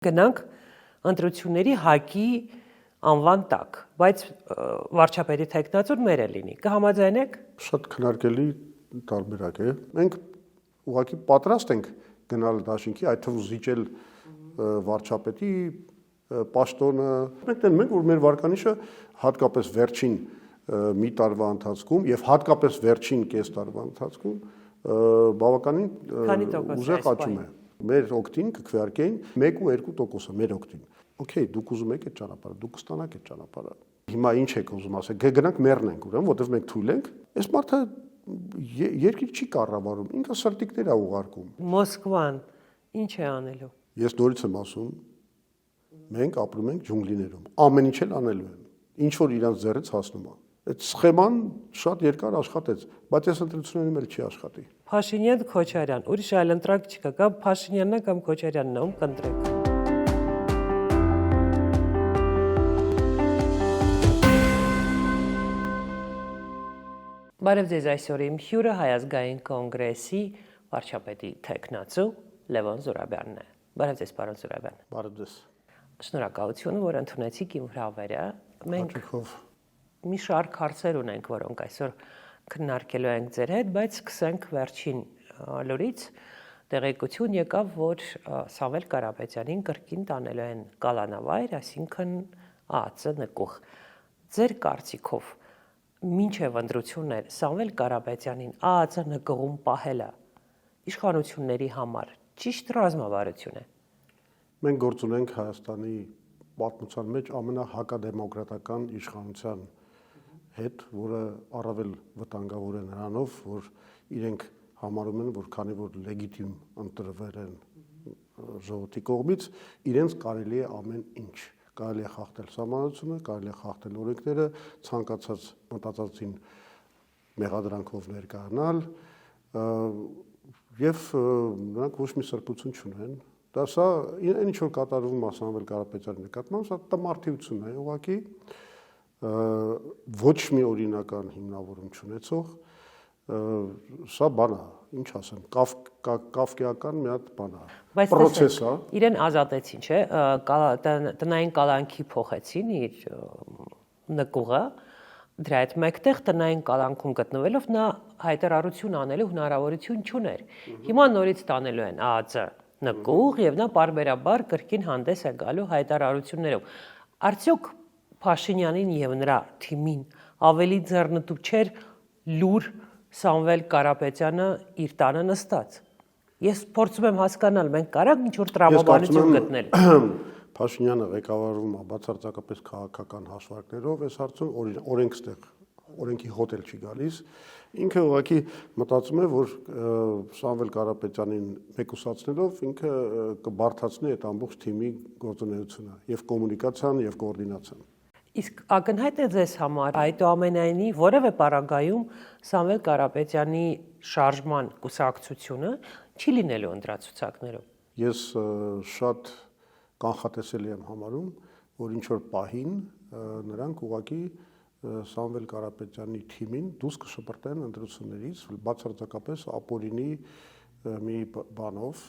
Գնանք ընտրությունների հակի անվան տակ, բայց վարչապետի թեկնածուն մեր է լինի։ Կհամաձայնեք։ Շատ քննարկելի տարբերակ է։ Մենք ուղղակի պատրաստ ենք գնալ դաշինքի, այդ թվում զիջել վարչապետի պաշտոնը։ Մենք տենում ենք, որ մեր վարկանիշը հատկապես վերջին մի տարվա ընթացքում եւ հատկապես վերջին կես տարվա ընթացքում բավականին ուժեղ աճում է։ Մեր օգտին կքվեարկեին 1-2%-ը մեր օգտին։ Okay, դուք ուզում եք այդ ճանապարհը, դուք կստանաք այդ ճանապարհը։ Հիմա ինչ եք ուզում ասել, գնանք մեռնենք, ուրեմն, որտեղ մենք թույլ ենք։ Այս մարդը երկիր չի կառավարում, ինքը սրտիկներ է ուղարկում։ Մոսկվան ինչ է անելու։ Ես նորից եմ ասում, մենք ապրում ենք ջունգլիներում, ամեն ինչ էլ անելու են, ինչ որ իրանց ձեռից հասնում է։ Այդ սխեման շատ երկար աշխատեց, բայց այս ընտրություններում էլ չի աշխատի։ Փաշինյան, Քոչարյան, ուրիշ այլ ընտրակ չկա, կամ Փաշինյանն է կամ Քոչարյանն է, ում կընտրեք։ Բարև ձեզ, այսօր իմ հյուրը Հայ ազգային կոնգրեսի վարչապետի թեկնածու Լևոն Զուրաբյանն է։ Բարև ձեզ, պարոն Զուրաբյան։ Բարև ձեզ։ Շնորհակալություն, որ ընդունեցիք իմ հրավերը։ Մենք մի շարք հարցեր ունենք, որոնք այսօր քննարկելու ենք ձեր հետ, բայց սկսենք վերջին լուրից։ Տեղեկություն եկավ, որ Սամվել Կարապետյանին կրկին տանելու են կալանավայր, այսինքն ԱԱԾ նկուղ։ Ձեր կարծիքով մինչև ընտրություններ Սամվել Կարապետյանին ԱԱԾ նկուղում պահելը իշխանությունների համար ճիշտ ռազմավարություն է։ Մենք գործ ունենք Հայաստանի պատմության մեջ ամենահակադեմոկրատական իշխանության հետ, որը առավել վտանգավոր է նրանով, որ իրենք համարում են, որ քանի որ լեգիտիմ ընտրվել են ժողովրդի կողմից, իրենց կարելի է ամեն ինչ, կարելի է խախտել սահմանությունը, կարելի է խախտել օրենքները, ցանկացած մտածածին մեղադրանքով ներկայանալ, եւ նրանք ոչ մի սրբություն չունեն։ Դա սա ինչ որ կատարվում է Սամվել Կարապետյանի նկատմամբ, սա տմարդիություն է ուղղակի, ոչ մի օրինական հիմնավորում չունեցող, սա բան է, ինչ ասեմ, կավկայական մի հատ բան է, պրոցես է։ Իրեն ազատեցին, չէ՞, տնային կալանքի փոխեցին իր նկուղը, դրա հետ մեկտեղ տնային կալանքում գտնվելով նա հայտարարություն անելու հնարավորություն չուներ։ Հիմա նորից տանելու են ԱԱԾ նկուղ եւ նա բարբերաբար կրկին հանդես է գալու հայտարարություններով։ Արդյոք Փաշինյանին եւ նրա թիմին ավելի ձեռնտու չէր լուր Սամվել Կարապետյանը իր տանը նստած։ Ես փորձում եմ հասկանալ, մենք կարանք ինչ-որ տրամաբանություն գտնել։ Փաշինյանը ղեկավարվում է բացարձակապես քաղաքական հաշվարկներով, այս հարցում օրենքի հոտ չի գալիս։ Ինքը ուղղակի մտածում է, որ Սամվել Կարապետյանին մեկուսացնելով ինքը կբարդացնի այդ ամբողջ թիմի գործունեությունը եւ կոմունիկացիան եւ կոորդինացիան։ Իսկ ակնհայտ է ձեզ համար այդուամենայնիվ որևէ պարագայում Սամվել Կարապետյանի շարժման կուսակցությունը չի լինելու ընտրացուցակներով։ Ես շատ կանխատեսելի եմ համարում, որ ինչ որ պահին նրանք ուղղակի Սամվել Կարապետյանի թիմին դուրս կշպրտեն ընտրություններից, բացարձակապես ապօրինի մի բանով,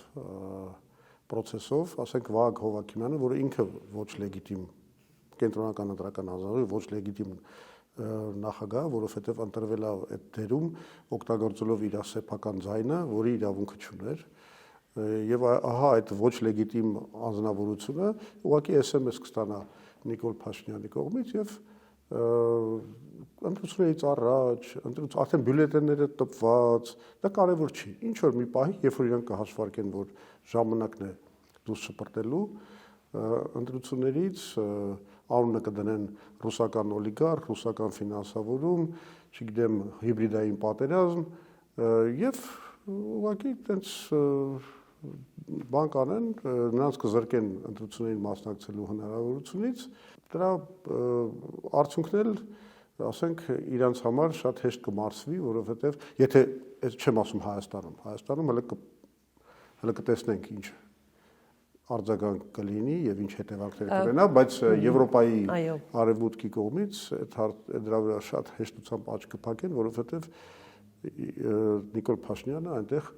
պրոցեսով, ասենք Վահագ Հովհաննիսյանը, որը ինքը ոչ լեգիտիմ կենտրոնական ընտրական հանձնաժողովի ոչ լեգիտիմ նախագահ, որովհետև ընտրվել է այդ դերում օգտագործելով իր սեփական ձայնը, որի իրավունքը չուներ, եւ ահա այդ ոչ լեգիտիմ անձնավորությունը ուղղակի SMS կստանա Նիկոլ Փաշինյանի կողմից եւ ընտրություններից առաջ, արդեն բյուլետենները տպված, դա կարևոր չի։ Ինչ որ մի պահի, երբ որ իրանք կհաշվարկեն, որ ժամանակն է դուրս շպրտելու ընտրություններից, անունը կդնեն ռուսական օլիգարխ, ռուսական ֆինանսավորում, չգիտեմ, հիբրիդային պատերազմ եւ ուղղակի այդպես բան կանեն, նրանց կզրկեն ընտրություններին մասնակցելու հնարավորությունից, դրա արդյունքն էլ, ասենք, իրանց համար շատ հեշտ կմարսվի, որովհետեւ եթե չեմ ասում Հայաստանում հələ կտեսնենք ինչ արձագանք կլինի եւ ինչ հետևանքներ կունենա, բայց Եվրոպայի արևմուտքի կողմից դրա վրա շատ հեշտությամբ աչք կփակեն, որովհետեւ Նիկոլ Փաշինյանը այնտեղ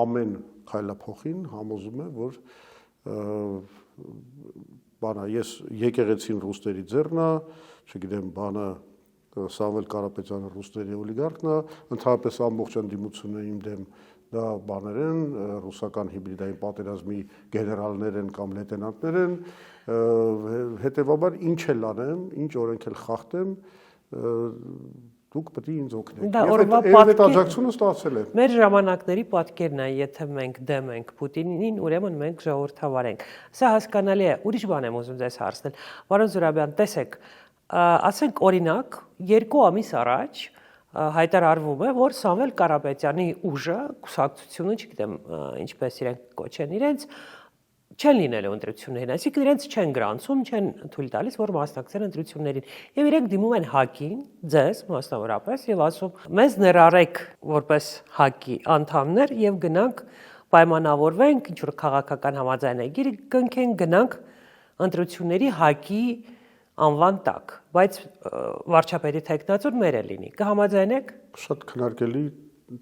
ամեն քայլափոխին համոզում է, որ բանա, ես եկեղեցին ռուսների ձեռն է, չգիտեմ, բանը Սամվել Կարապետյանը ռուսների օլիգարխն է, ընդհանրապես ամբողջ ընդդիմությունը իմ դեմ դա բաներ են, ռուսական հիբրիդային պատերազմի գեներալներ են կամ լեյտենանտներ են, հետևաբար ինչ էլ անեմ, ինչ օրենք էլ խախտեմ, դուք պետք է ինձ օգնեք։ Եվ այդ աջակցությունը ստացել է։ Մեր ժամանակների պատկերն է, եթե մենք դեմ ենք Պուտինին, ուրեմն մենք ժողովրդավար ենք։ Սա հասկանալի է, ուրիշ բան եմ ուզում ձեզ հարցնել։ Պարոն Զուրաբյան, տեսեք, ասենք օրինակ 2 ամիս առաջ հայտարարվում է, որ Սամվել Կարապետյանի ուժը, կուսակցությունը, չգիտեմ, ինչպես իրենք կոչեն իրենց, չեն լինելու ընտրություններին, այսինքն իրենց չեն գրանցում, չեն թույլ տալիս, որ մասնակցեն ընտրություններին։ Եվ իրենք դիմում են ՀԱԿ-ին, ձեզ մասնավորապես, եւ ասում, մեզ ներառեք որպես ՀԱԿ-ի անդամներ եւ գնանք պայմանավորվենք, ինչ որ քաղաքական համաձայնագիր կնքենք, գնանք ընտրությունների ՀԱԿ-ի անվան տակ, բայց վարչապետի տեխնացուր մեր է լինի։ Կհամաձայնեք։ Շատ քննարկելի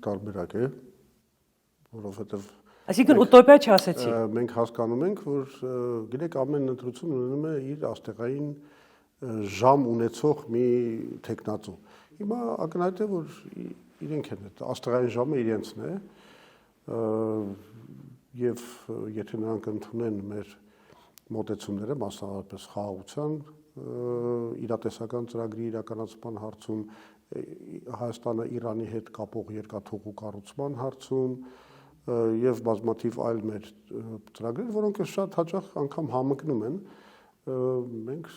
տարբերակ է, որովհետեւ Այսինքն ուտոպիա չասեցի։ Մենք հասկանում ենք, որ գիտեք ամեն ընտրություն ունենում է իր աստեղային ժամ ունեցող մի տեխնացու։ Հիմա ակնհայտ է, որ իրենք են այդ աստեղային ժամը իրենցն է, եւ եթե նրանք ընդունեն մեր մոտեցումները, մասնավորապես խաղաղության իրատեսական ծրագրի իրականացման հարցում, Հայաստանը Իրանի հետ կապող երկաթուղու կառուցման հարցում եւ բազմաթիվ այլ մեր ծրագրեր, որոնք շատ հաճախ անգամ համընկնում են, մենք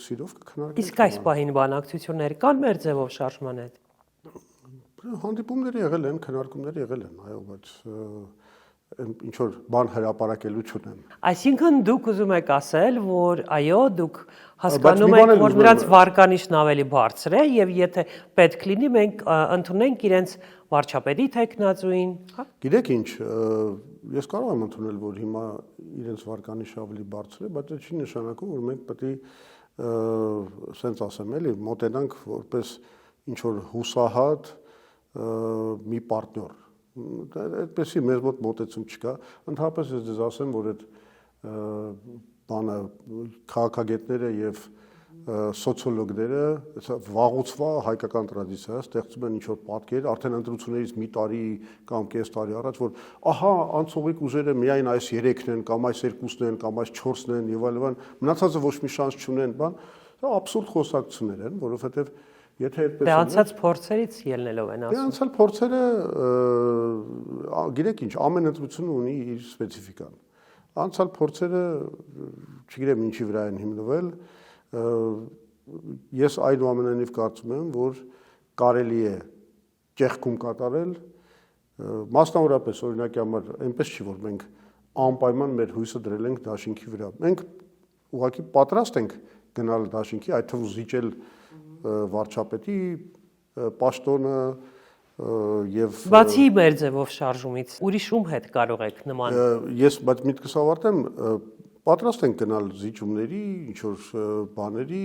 սիրով կքննարկենք։ Իսկ այս պահին բանակցություններ կան մեր ձևով շարժման հետ։ Հանդիպումներ եղել են, քննարկումներ եղել են, այո, բայց ինչ որ բան հրապարակելու չունեմ։ Այսինքն դուք ուզում եք ասել, որ այո, դուք հասկանում եք, որ նրանց վարկանիշն ավելի բարձր է եւ եթե պետք լինի մենք ընդունենք իրենց վարչապետի տեխնացուին, հա։ Գիտեք ինչ, ես կարող եմ ընդունել, որ հիմա իրենց վարկանիշը ավելի բարձր է, բայց դա չի նշանակում, որ մենք պետք է սենց ասեմ, էլի, մոտենանք որպես ինչ որ հուսահատ մի պարտներ։ Այդպեսի մեզ մոտ մոտեցում չկա, ընդհանրապես ես ձեզ ասեմ, որ այդ բանը քաղաքագետները եւ սոցիոլոգները վաղուցվա հայկական տրադիցիա ստեղծում են ինչ-որ պատկեր, արդեն ընտրություններից մի տարի կամ կես տարի առաջ, որ ահա անցողիկ ուժերը միայն այս 3-ն են կամ այս 2-ն են կամ այս 4-ն են եւ այլն, մնացածը ոչ մի շանս չունեն, բան, դա աբսուրդ խոսակցություններ են, որովհետեւ եթե այդպես է, անցած փորձերից ելնելով են ասում։ Անցած փորձերը, գիտեք ինչ, ամեն ընտրություն ունի իր սպეციფიკան։ Անցած փորձերը, չգիտեմ ինչի վրա են հիմնվել, ես այնուամենայնիվ կարծում եմ, որ կարելի է ճեղքում կատարել, մասնավորապես օրինակի համար այնպես չի, որ մենք անպայման մեր հույսը դրել ենք դաշինքի վրա։ Մենք ուղղակի պատրաստ ենք գնալ դաշինքի, այդ թվում զիջել վարչապետի պաշտոնը եւ բացի մեր ձևով շարժումից ուրիշ ում հետ կարող եք նման ես բայց միտքս ավարտեմ պատրաստ ենք գնալ զիջումների ինչ որ բաների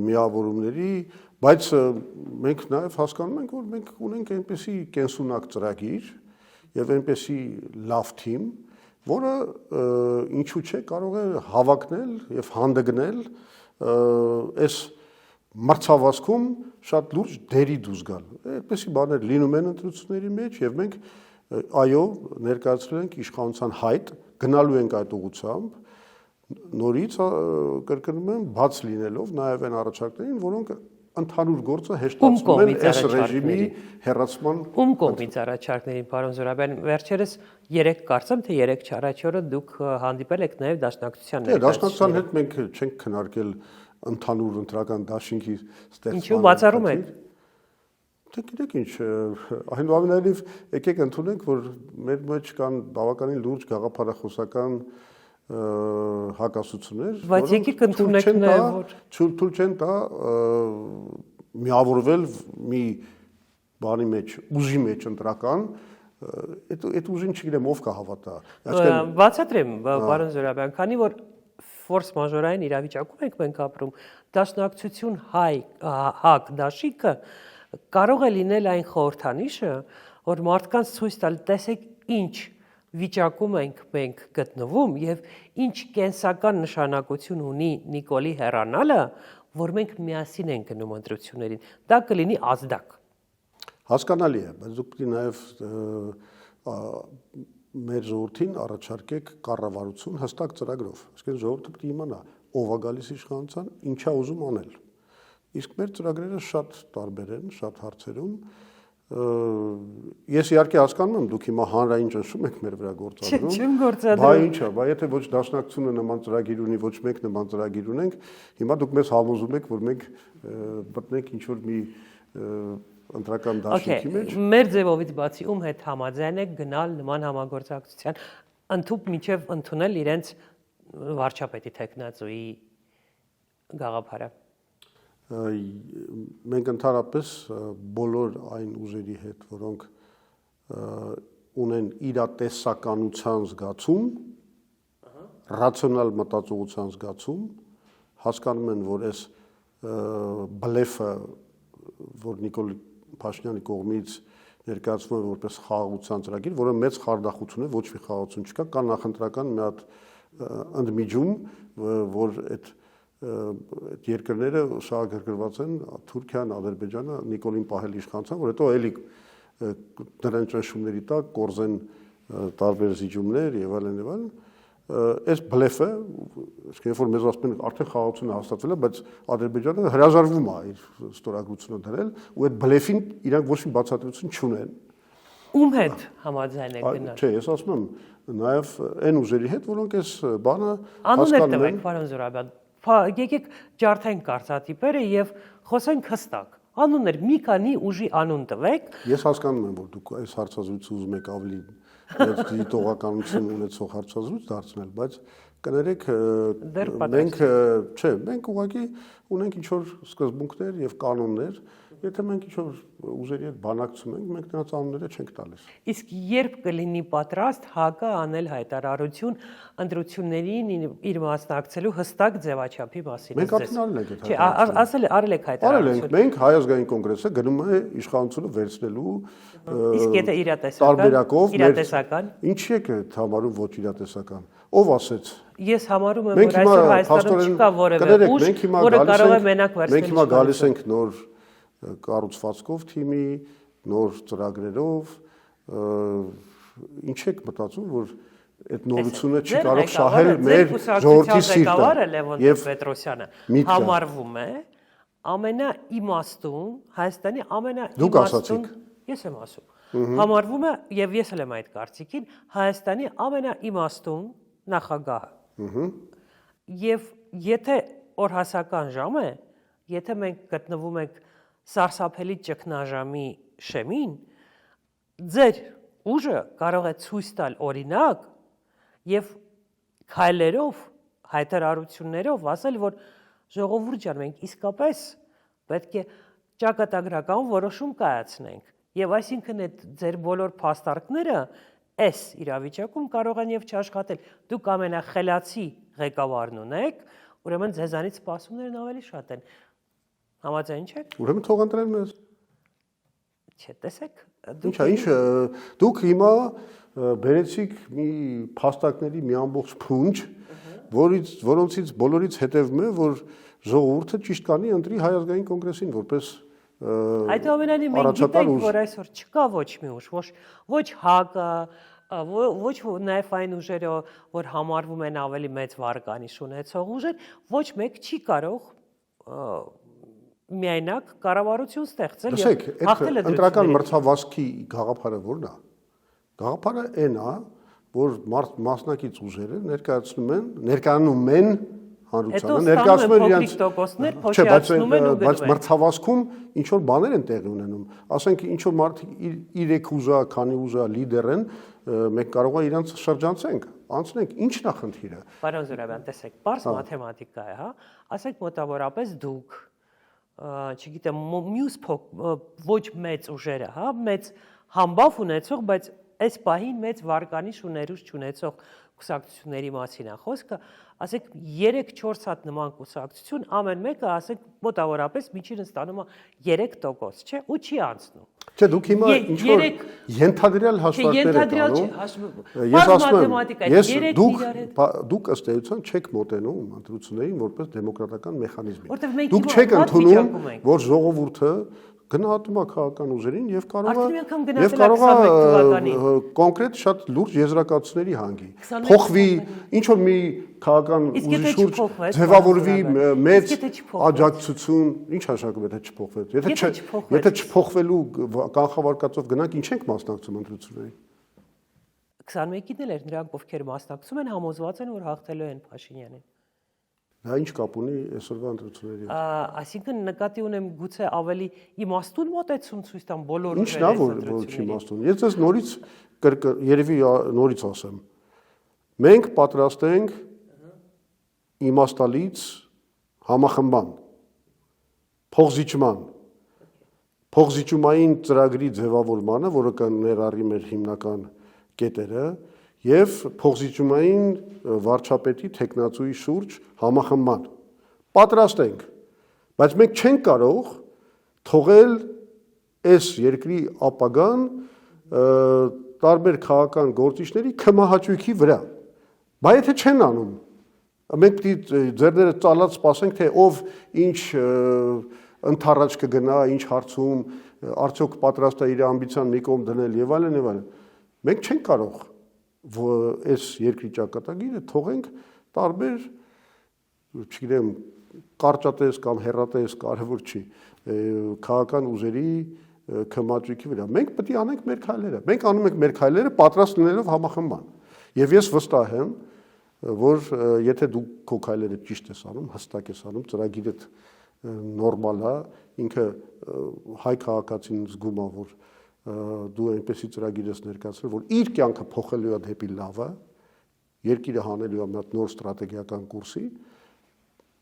միավորումների բայց մենք նաեւ հասկանում ենք որ մենք ունենք այնպեսի կենսունակ ծրագիր եւ այնպեսի լավ թիմ որը ինչու՞ չէ կարող է հավակնել եւ հանդգնել այս մրցավազքում շատ լուրջ դերի դուրս գալ։ Այդպեսի բաներ լինում են ընտրությունների մեջ եւ մենք այո ներկայացրել ենք իշխանության հայտ, գնալու ենք այդ ուղղությամբ, նորից կրկնում եմ բաց լինելով նաեւ այն առաջարկներին, որոնք ընդհանուր գործը հեշտացնում են այս ռեժիմի հերացման ում կողմից առաջարկներին, պարոն Զուրաբյան, վերջերս 3 կարծեմ թե 3 չառաջորդը դուք հանդիպել եք նաեւ դաշնակցության ներկայացուցիչների հետ։ Դաշնակցության հետ մենք չենք քննարկել ընդհանուր ընտրական դաշինքի ստեղծման։ Ինչու բացառում եք։ Թե գիտեք ինչ, այնուամենայնիվ եկեք ընդունենք, որ մեր մեջ կան բավականին լուրջ գաղափարախոսական հակասություններ, բայց եկեք ընդունենք նաև որ թույլ չեն տա միավորվել մի բանի մեջ, ուժի մեջ ընտրական, այդ ուժին չգիտեմ ով կհավատա։ Բացատրեմ, պարոն Զուրաբյան, քանի որ ֆորս մաժորային իրավիճակում ենք մենք ապրում, դաշնակցություն ՀԱԿ դաշինքը կարող է լինել այն խորհրդանիշը, որ մարդկանց ցույց տալ, տեսեք ինչ վիճակում ենք մենք գտնվում եւ ինչ կենսական նշանակություն ունի Նիկոլի հեռանալը, որ մենք միասին ենք գնում ընտրություններին։ Դա կլինի ազդակ։ Հասկանալի է, բայց դուք պետք է նաեւ մեր ժողովրդին առաջարկեք կառավարություն հստակ ծրագրով։ Այսինքն ժողովուրդը պետք է իմանա ով է գալիս իշխանության, ինչա ուզում անել։ Իսկ մեր ծրագրերը շատ տարբեր են, շատ հարցերում։ Ես իհարկե հասկանում եմ, դուք հիմա հանրային ճնշում եք մեր վրա գործադրում։ Չեմ գործադրում։ Բա ինչ է, բա եթե ոչ դաշնակցությունը նման ծրագիր ունի, ոչ մենք նման ծրագիր ունենք, հիմա դուք մեզ համոզում եք, որ մենք մտնենք ինչ որ մի ընտրական դաշինքի մեջ։ Մեր ձևովից բացի ում հետ համաձայն եք գնալ նման համագործակցության, ընդհանուր միջև ընդունել իրենց վարչապետի տեխնացուի գաղափարը։ Մենք ընդհանրապես բոլոր այն ուժերի հետ, որոնք ունեն իրատեսականության զգացում, ռացիոնալ մտածողության զգացում, հասկանում են, որ այս բլեֆը, որ Նիկոլ Փաշինյանի կողմից ներկայացվում է որպես խաղաղության ծրագիր, որը մեծ խարդախություն է, ոչ մի խաղաղություն չկա, կա նախընտրական մի հատ ընդմիջում, որ այդ երկրները շահագրգռված են Թուրքիան, Ադրբեջանը Նիկոլին պահել իշխանության, որ հետո էլի դրան ճնշումների տակ կորզեն տարբեր զիջումներ եւ այլն եւ այլն։ Այս բլեֆը, այսինքն որ մեզ ասում են արդեն խաղաղությունը հաստատվել է, բայց Ադրբեջանը հրաժարվում է իր ստորագրությունը դրել, ու այդ բլեֆին իրանք ոչ մի բացատրություն չունեն։ Ում հետ համաձայն եք գնալ։ Չէ, ես ասում եմ նաեւ այն ուժերի հետ, որոնք այս բանը հասկանում են։ Պարոն Զուրաբյան, եկեք ջարդենք կարծատիպերը եւ խոսենք հստակ։ Անուններ մի քանի ուժի անուն տվեք։ Ես հասկանում եմ, որ դուք այս հարցազրույցը ուզում եք ավելի մեծ դիտողականություն ունեցող հարցազրույց դարձնել, բայց կներեք մենք ուղղակի ունենք ինչ-որ սկզբունքներ եւ կանոններ, եթե մենք ինչ-որ ուժերի հետ բանակցում ենք, մենք նրանց անունները չենք տալիս։ Իսկ երբ կլինի պատրաստ ՀԱԿ-ը անել հայտարարություն ընտրություններին իր մասնակցելու հստակ ձևաչափի մասին։ Մենք արդեն արել ենք այդ հայտարարությունը։ Արել եք հայտարարություն։ Մենք Հայ ազգային կոնգրեսը գնում է իշխանությունը վերցնելու իսկ եթե իրատեսական ինչի եք համարում ոչ իրատեսական։ Ով ասեց։ Ես համարում եմ, որ այսօր Հայաստանում չկա որևէ ուժ, որը կարող է մենակ վերցնել։ Մենք հիմա գալիս ենք նոր կառուցվածքով թիմի, նոր ծրագրերով, ինչ եք մտածում, որ այդ նորությունը չի կարող շահել մեր ժողովրդի սիրտը։ Լևոն Պետրոսյանը համարվում է ամենաիմաստուն, Հայաստանի ամենաիմաստուն, ես եմ ասում, համարվում է եւ ես էլ եմ այդ կարծիքին, Հայաստանի ամենաիմաստուն նախագահը։ Եվ եթե օրհասական ժամ է, եթե մենք գտնվում ենք սարսափելի ճգնաժամի շեմին, ձեր ուժը կարող է ցույց տալ օրինակ եւ քայլերով, հայտարարություններով ասել, որ ժողովուրդ ջան, մենք իսկապես պետք է ճակատագրական որոշում կայացնենք եւ այսինքն այդ ձեր բոլոր փաստարկները այս իրավիճակում կարող են եւ չաշխատել։ Դուք ամենախելացի ղեկավարն ունեք, ուրեմն ձեզանից սպասումներն ավելի շատ են։ Համաձայն չեք։ Ուրեմն թող ընտրեն մեզ։ Չէ, տեսեք, ինչ դուք հիմա բերեցիք մի փաստակների մի ամբողջ փունջ, որոնցից բոլորից հետևում է, որ ժողովուրդը ճիշտ կանի ընտրի Հայ ազգային կոնգրեսին որպես Այդուամենայնիվ մենք գիտենք, որ այսօր չկա ոչ մի ուժ, ոչ ՀԱԿ-ը, ոչ նաև այն ուժերը, որ համարվում են ավելի մեծ վարկանիշ ունեցող ուժեր, ոչ մեկ չի կարող միայնակ կառավարություն ստեղծել եւ հաղթել ընտրական մրցավազքի գաղափարը ո՞րն է։ Գաղափարը այն է, որ մասնակից ուժերը ներկայանում են հանրությանը, ներկայացնում են իրենց տոկոսներ, փոխիացնում են ու գնում են։ Բայց մրցավազքում ինչ որ բաներ են տեղի ունենում։ Ասենք ինչ որ մարդիկ 3 ուժա, քանի ուժա լիդեր են, մենք կարող է իրենց շրջանցենք, անցնենք, ի՞նչն է խնդիրը։ Պարոն Զուրաբյան, տեսեք, պարզ մաթեմատիկա է, հա։ Ասենք մոտավորապես դուք, չգիտեմ, մյուս ոչ մեծ ուժերը, հա, մեծ համբավ ունեցող, բայց այս պահին մեծ վարկանիշ ու ներուժ չունեցող կուսակցությունների մասին է խոսքը, ասենք 3-4 հատ նման կուսակցություն, ամեն մեկը ասենք մոտավորապես միջինը ստանում է 3%, չէ՞, ու չի անցնում։ Չէ, դուք հիմա ինչ որ ենթադրյալ հաշվարկներ եք անում։ Ես ասում եմ, դուք ըստ էության չեք մոտենում ընտրություններին որպես դեմոկրատական մեխանիզմի։ Դուք չեք ընդունում, որ ժողովուրդը գնահատում է քաղաքական ուժերին եւ կարող է կոնկրետ շատ լուրջ եզրակացությունների հանգի։ Փոխվի ինչ որ մի քաղաքական ուժի շուրջ ձևավորվի մեծ աջակցություն, ինչ հաշակում է թե չփոխվեց։ Եթե չփոխվելու կանխավարկածով գնանք, ինչ ենք մասնակցում ընտրություններին։ 21-ին էլ էր նրանք, ովքեր մասնակցում են, համոզված են, որ հաղթելու են Փաշինյանին։ Դա ինչ կապ ունի այսօրվա ընտրությունների հետ։ Այսինքն նկատի ունեմ գուցե ավելի իմաստուն մոտեցում ցույց տան բոլոր ուժերին։ Ինչն է որ չի իմաստուն։ Ես ձեզ նորից երևի նորից ասեմ։ Մենք պատրաստ ենք իմաստալից համախմբան, փոխզիջումային ծրագրի ձևավորմանը, որը կներառի մեր հիմնական կետերը, եւ փոխզիջումային վարչապետի տեխնացուի շուրջ համախմբան։ Պատրաստ ենք, բայց մենք չենք կարող թողել այս երկրի ապագան տարբեր քաղաքական գործիչների քմահաճույքի վրա։ Բայց եթե չեն անում, մենք ձեռները ծալած սպասենք, թե ով ինչ ընթառաջ կգնա, ինչ հարցում, արդյոք պատրաստ է իր ամբիցիան մի կողմ դնել եւ այլն եւ այլն։ Մենք չենք կարող այս երկրի ճակատագիրը թողենք տարբեր, չգիտեմ, կարճատես կամ հեռատես, կարևոր չի, քաղաքական ուժերի քմահաճույքի վրա։ Մենք պետք է անենք մեր քայլերը։ Մենք անում ենք մեր քայլերը պատրաստ լինելով համախմբան։ Եվ ես վստահ եմ, որ եթե դու քո քայլերը ճիշտ ես անում, հստակ ես անում, ծրագիրդ նորմալ է, ինքը հայ քաղաքացին զգում է, որ դու այնպեսի ծրագիր ես ներկայացրել, որ իր կյանքը փոխելու է դեպի լավը, երկիրը հանելու է մի հատ նոր ստրատեգիական կուրսի,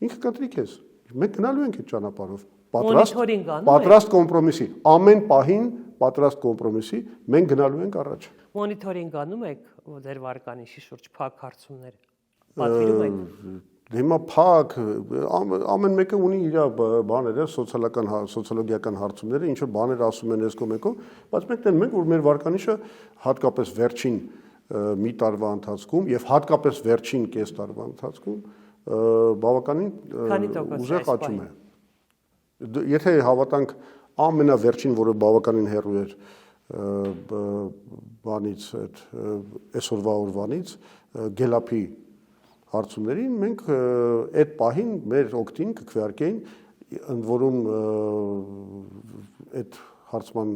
ինքը կընտրի քեզ։ Մենք գնալու ենք այդ ճանապարհով, պատրաստ կոմպրոմիսի, ամեն պահին պատրաստ կոմպրոմիսի, մենք գնալու ենք առաջ։ Մոնիթորինգ անում եք ձեր վարկանիշի շուրջ փակ հարցումները։ Պատվիրում եք։ Հիմա փակ ամեն մեկը ունի իր բաները, սոցիոլոգիական հարցումները, ինչ որ բաներ ասում են այս կողմեկով, բայց մենք տենում ենք, որ մեր վարկանիշը հատկապես վերջին մի տարվա ընթացքում եւ հատկապես վերջին կես տարվա ընթացքում բավականին ուժեղ աճում է։ Եթե հավատանք ամենավերջին, որը բավականին հեռու էր բանից, այդ այսօրվա օրվանից, Գելափի հարցումներին, մենք այդ պահին մեր օգտին կքվեարկեին, ընդ որում այդ հարցման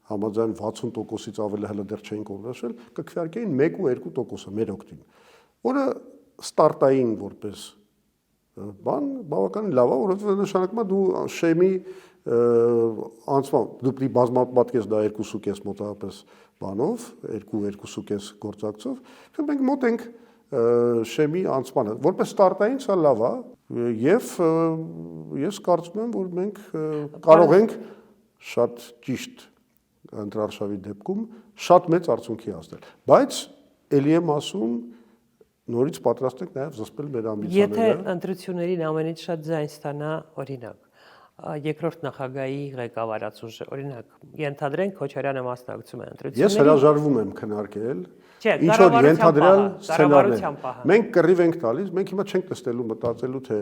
համաձայն 60%-ից ավելի հələ դեռ չէին կողմնաշել, կքվեարկեին 1-2%-ը մեր օգտին, որը ստարտային որպես բան բավականին լավ է, որովհետեւ նշանակում է դու շեմի անցման դու պիտի բազմապատկես դա 2.5 մոտավորապես բանով, 2.5 գործակցով, մենք մոտ ենք շեմի անցմանը, որպես ստարտային սա լավ է եւ ես կարծում եմ, որ մենք կարող ենք շատ ճիշտ ընտրարշավի դեպքում շատ մեծ արդյունքի հասնել, բայց ելի եմ ասում նորից պատրաստ ենք նաև զսպել մեր ամբիցիաները։ Եթե ընտրություններին ամենից շատ ձայն ստանա, օրինակ, երկրորդ նախագահի ղեկավարած ուժը, օրինակ, ենթադրենք Քոչարյանը մասնակցում է ընտրություններին։ Ես հրաժարվում եմ քննարկել ինչ որ ենթադրյալ սցենարներ։ Մենք կռիվ ենք տալիս, մենք հիմա չենք նստելու մտածելու, թե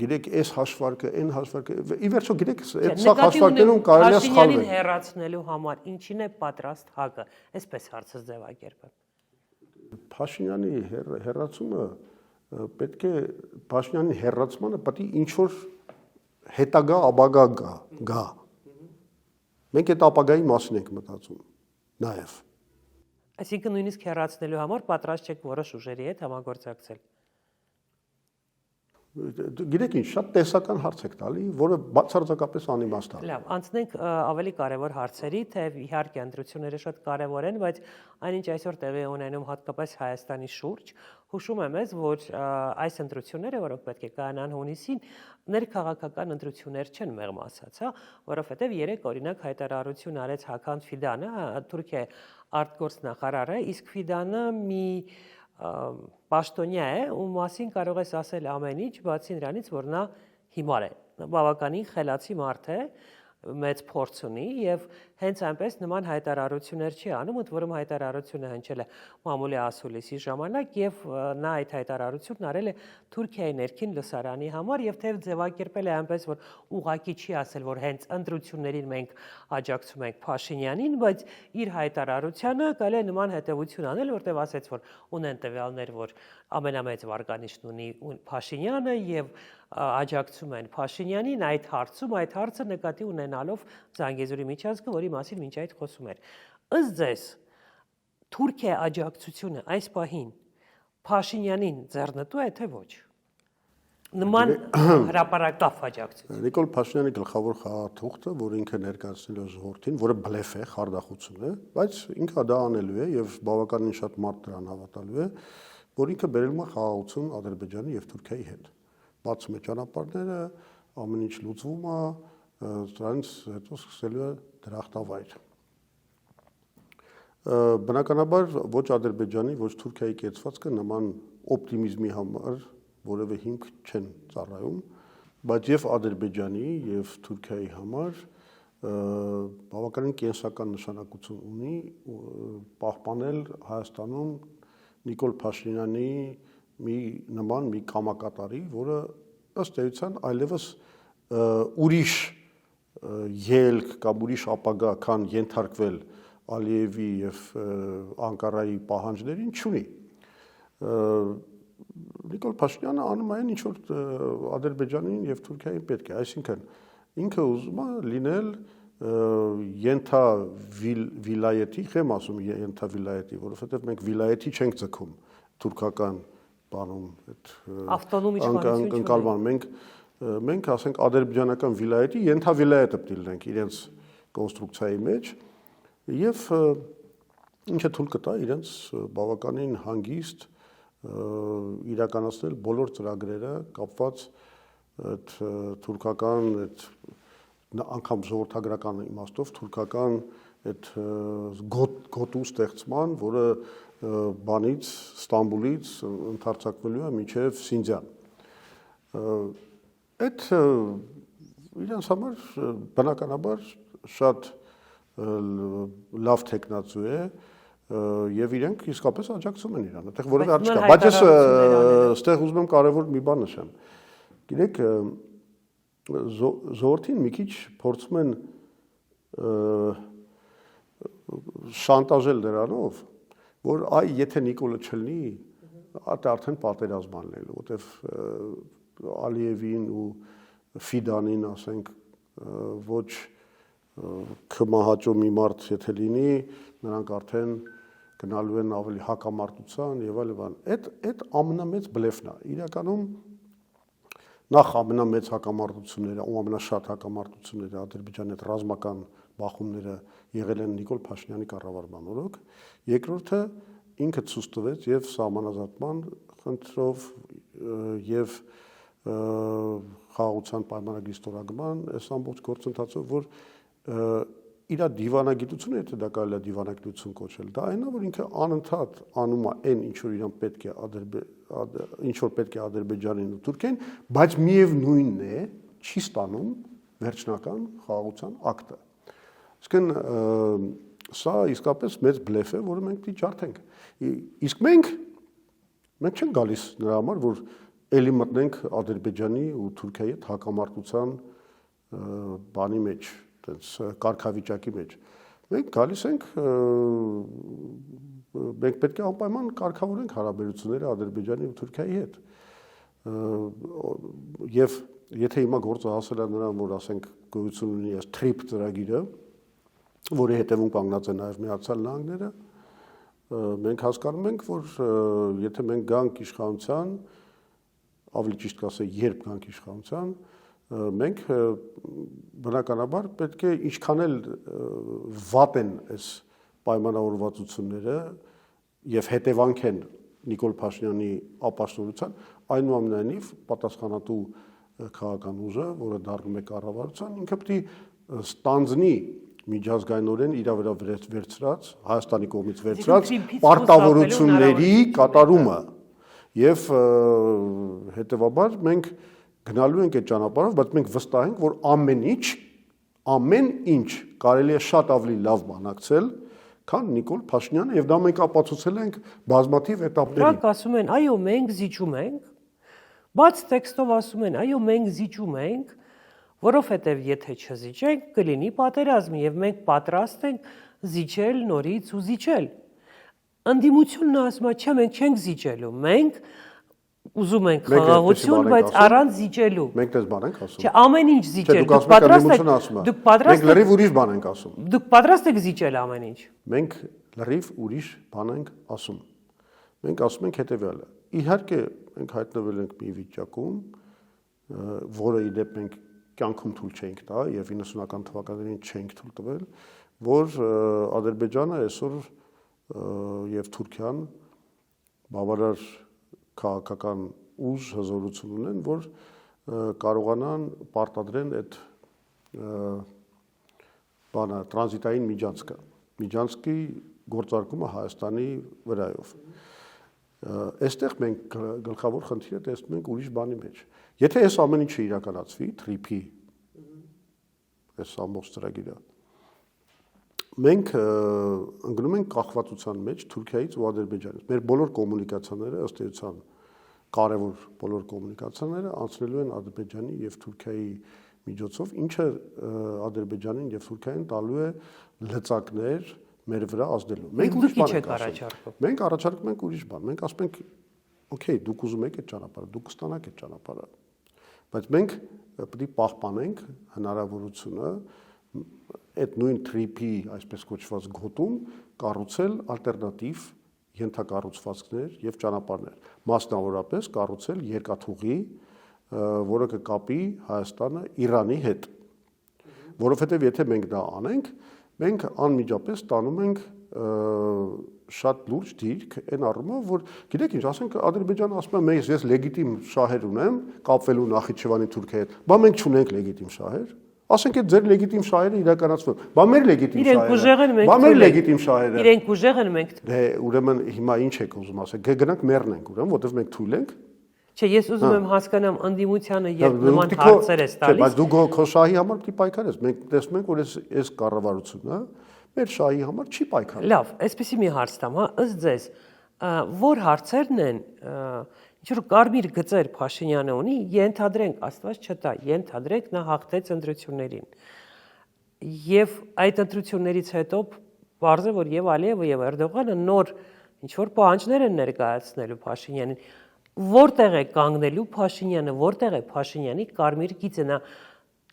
գիտեք, այս հաշվարկը, այն հաշվարկը, ի վերջո գիտեք, այդ սա հաշվարկներում կարելի է սխալվել։ Փաշինյանին հեռացնելու համար ինչին է պատրաստ ՀԱԿ-ը, այսպես հարցը ձևակերպեմ։ Փաշինյանի հեռացումը պետք է Փաշինյանի հեռացմանը պետք է ինչ որ հետագա ապագա գա։ Մենք այդ ապագայի մասին ենք մտածում նաև։ Այսինքն նույնիսկ հեռացնելու համար պատրաստ չեք որոշ ուժերի հետ համագործակցել։ Գիտեք ինչ, շատ տեսական հարց եք տալի, որը բացարձակապես անիմաստ է։ Լավ, անցնենք ավելի կարևոր հարցերի, թե իհարկե ընտրությունները շատ կարևոր են, բայց այնինչ այսօր տեղի ունենում հատկապես Հայաստանի շուրջ, հուշում եմ ես, որ այս ընտրությունները, որոնք պետք է կայանան հունիսին, ներքաղաքական ընտրություններ չեն մեղմ ասած, հա, որովհետև երեք օրինակ հայտարարություն արեց Հական Ֆիդանը, Թուրքիա արտգործնախարարը, իսկ Ֆիդանը մի պաշտոնյա է, ու մասին կարող ես ասել ամեն ինչ, բացի նրանից, որ նա հիմար է, բավականին խելացի մարդ է, մեծ փորձ ունի եւ հենց այնպես նման հայտարարություններ չի անում, ընդ որում հայտարարությունը հնչել է մամուլի ասուլիսի ժամանակ եւ նա այդ հայտարարությունն արել է Թուրքիայի ներքին լսարանի համար եւ թեև ձևակերպել է այնպես, որ ուղղակի չի ասել, որ հենց ընտրություններին մենք աջակցում ենք Փաշինյանին, բայց իր հայտարարությանը կարելի է նման հետեւություն անել, որտեղ ասեց, որ ունեն տվյալներ, որ ամենամեծ վարկանիշն ունի Փաշինյանը եւ աջակցում են Փաշինյանին այդ հարցը նկատի ունենալով Զանգեզուրի միջանցքը, որի մասին մինչ այդ խոսում էր։ Ըստ ձեզ, Թուրքիայի աջակցությունը այս պահին Փաշինյանին ձեռնտու է, թե ոչ։ Նման հրապարակավ աջակցություն։ Նիկոլ Փաշինյանի գլխավոր խաղաթուղթը, որ ինքը ներկայացնել է ժողովրդին, որը բլեֆ է, խարդախություն է, բայց ինքը դա անելու է եւ բավականին շատ մարդ դրան հավատալու է, որ ինքը բերելու է խաղաղություն Ադրբեջանի եւ Թուրքիայի հետ։ Բացում է ճանապարհները, ամեն ինչ լուծվում է, դրանից հետո սկսելու է դրախտավայր։ Բնականաբար ոչ Ադրբեջանի, ոչ Թուրքիայի կեցվածքը նման օպտիմիզմի համար որևէ հիմք չեն ծառայում, բայց եւ Ադրբեջանի եւ Թուրքիայի համար բավականին կենսական նշանակություն ունի պահպանել Հայաստանում Նիկոլ Փաշինյանի մի կամակատարի, որը ըստ էության այլևս ուրիշ ելք կամ ուրիշ ապագա, քան ենթարկվել Ալիևի եւ Անկարայի պահանջներին չունի։ Նիկոլ Փաշինյանը անում է այն, ինչ որ Ադրբեջանին եւ Թուրքիային պետք է, այսինքն ինքը ուզում է լինել ենթավիլայեթի, չեմ ասում ենթավիլայեթի, որովհետեւ մենք վիլայեթի չենք ձգում թուրքական բանում այդ ավտոնոմ իշխանություն մենք ասենք ադրբեջանական վիլայեթի ենթավիլայեթը պետք է լինենք իրենց կոնստրուկցիայի մեջ եւ ինչը թույլ կտա իրենց բավականին հանգիստ իրականացնել բոլոր ծրագրերը կապված այդ թուրքական այդ անգամ ժողովրդագրական իմաստով թուրքական այդ գոտու ստեղծման, որը բանից Ստամբուլից ընդարձակվելու է մինչև Սինջան։ Այդ իրենց համար բնականաբար շատ լավ տեխնացու է եւ իրենք իսկապես աջակցում են իրան, այդտեղ որևէ առ չկա, բայց ես այստեղ ուզում եմ կարևոր մի բան նշեմ։ Գիտեք, ժողովրդին մի քիչ փորձում են շանտաժել նրանով, որ այ եթե Նիկոլը չլինի, արդեն պատերազմ անելու, որտեվ Ալիևին ու Ֆիդանին, ասենք, ոչ կմահաճո մի մարդ եթե լինի, նրանք արդեն գնալու են ավելի հակամարտության եւ այլն։ Այդ ամենամեծ բլեֆն է։ Իրականում նախ ամենամեծ հակամարտությունները ու ամենաշատ հակամարտությունները Ադրբեջանի հետ ռազմական բախումները եղել են Նիկոլ Փաշինյանի կառավարման օրոք։ Երկրորդը ինքը ցույց տվեց եւ սահմանազատման խնդրով եւ խաղաղության պայմանագրի ստորագրման այս ամբողջ գործընթացով, որ իր դիվանագիտությունը, եթե դա կարելի է դիվանագիտություն կոչել, դա այնա, որ ինքը անընդհատ անում է այն, ինչ որ իրան պետք է ինչ որ պետք է Ադրբեջանին ու Թուրքիային, բայց միևնույնն է, չի ստանում վերջնական խաղաղության ակտը։ Իսկն սա իսկապես մեծ բլեֆ է, որը մենք պիտի ջարդենք։ Իսկ մենք չենք գալիս նրա համար, որ էլի մտնենք Ադրբեջանի ու Թուրքիայի հետ հակամարտության բանի մեջ, այդպես կարգավիճակի մեջ։ Մենք գալիս ենք, մենք պետք է անպայման կարգավորենք հարաբերությունները Ադրբեջանի ու Թուրքիայի հետ։ Եվ եթե հիմա գործը հասել է նրան, որ ասենք գոյություն ունի այս TRIP ծրագիրը, որի հետևում կանգնած է նաև Միացյալ Նահանգները, մենք հասկանում ենք, որ եթե մենք գանք իշխանության, ավելի ճիշտ կասել, երբ գանք իշխանության, մենք բնականաբար պետք է ինչքան էլ վատ են այս պայմանավորվածությունները եւ հետևանք են Նիկոլ Փաշինյանի ապաշտորության, այնուամենայնիվ պատասխանատու քաղաքական ուժը, որը դառնում է կառավարության, ինքը պետք է ստանձնի միջազգայինորեն իր վրա վերցրած Հայաստանի կողմից վերցրած պարտավորությունների կատարումը եւ հետեւաբար մենք գնալու ենք այդ ճանապարհով, բայց մենք վստահ ենք, որ ամեն ինչ կարելի է շատ ավելի լավ բանակցել, քան Նիկոլ Փաշինյանը, եւ դա մենք ապացուցել ենք բազմաթիվ էտապներում։ Դրանք ասում են, այո, մենք զիջում ենք, բաց տեքստով ասում են, այո, մենք զիջում ենք, որովհետեւ եթե չզիջենք, կլինի պատերազմ եւ մենք պատրաստ ենք զիջել նորից ու զիջել։ Ընդդիմությունն ասում է, չէ, մենք չենք զիջելու, մենք ուզում ենք խաղաղություն, բայց առանց զիջելու։ Մենք դες բան ենք ասում։ Չէ, ամեն ինչ զիջել։ Դուք պատրաստ եք։ Մենք լրիվ ուրիշ բան ենք ասում։ Դուք պատրաստ եք զիջել ամեն ինչ։ Մենք լրիվ ուրիշ բան ենք ասում։ Մենք ասում ենք հետեւյալը. իհարկե մենք հայտնվել ենք մի վիճակում, որը իդեպ մենք կյանքում թույլ չէինք տա եւ 90-ական թվականներին չէինք թույլ տվել, որ Ադրբեջանը այսօր եւ Թուրքիան բավարար քաղաքական ուժ հզորություն ունեն, որ կարողանան պարտադրեն այդ բանը տրանզիտային միջանցքի գործարկումը Հայաստանի վրայով։ Այստեղ մենք գլխավոր խնդիրը տեսնում ենք ուրիշ բանի մեջ։ Եթե այս ամեն ինչը իրականացվի, TRIP-ի այս ամբողջ ծրագիրը, մենք ընկնում ենք կախվածության մեջ Թուրքիայից ու Ադրբեջանից։ Մեր բոլոր կոմունիկացիաները ըստ էության կարևոր բոլոր կոմունիկացիաները անցնելու են Ադրբեջանի եւ Թուրքիայի միջոցով, ինչը Ադրբեջանին եւ Թուրքիային տալու է լծակներ մեր վրա ազդելու։ Մենք ուրիշ բան ենք առաջարկում։ Մենք առաջարկում ենք ուրիշ բան։ Մենք ասում ենք, օքեյ, դուք ուզում եք այդ ճանապարհը, դուք կստանաք այդ ճանապարհը։ Բայց մենք պետք է պահպանենք հնարավորությունը այդ նույն TRIP-ի, այսպես կոչված գոտում կառուցել ալտերնատիվ ենթակառուցվածքներ եւ ճանապարհներ, մասնավորապես կառուցել երկաթուղի, որը կկապի Հայաստանը Իրանի հետ, որովհետեւ եթե մենք դա անենք, մենք անմիջապես տանում ենք շատ լուրջ դիրք այն առումով, որ գիտեք ինչ, ասենք Ադրբեջանը ասում է, ես լեգիտիմ շահեր ունեմ կապվելու Նախիջևանի Թուրքիայի հետ, բա մենք չունենք լեգիտիմ շահեր, ասենք այդ ձեր լեգիտիմ շահերը իրականացվում, բա մեր լեգիտիմ շահերը, բա մեր լեգիտիմ շահերը, իրենք ուժեղ են, մենք դե ուրեմն հիմա ինչ եք ուզում ասել, գնանք մեռնենք ուրեմն, որովհետև մենք թույլ ենք։ Չէ, ես ուզում եմ հասկանամ ընդդիմությանը երբ նման հարցեր ես տալիս։ Բայց դու քո շահի համար պիտի պայքարես։ Մենք տեսնում ենք, որ այս կառավարությունը մեր շահի համար չի պայքարում։ Լավ, այսպեսի մի հարց տամ, հա, ըստ ձեզ, որ հարցերն են, ինչ որ կարմիր գծեր Փաշինյանը ունի, ենթադրենք, Աստված չտա, ենթադրենք նա հաղթեց ընտրություններին։ Եվ այդ ընտրություններից հետո բարձր է, որ եւ Ալիևը եւ Էրդողանը նոր ինչ որ պահանջներ են ներկայացնելու Փաշինյանին։ Որտեղ է կանգնելու Փաշինյանը, որտեղ է Փաշինյանի կարմիր գիծը, նա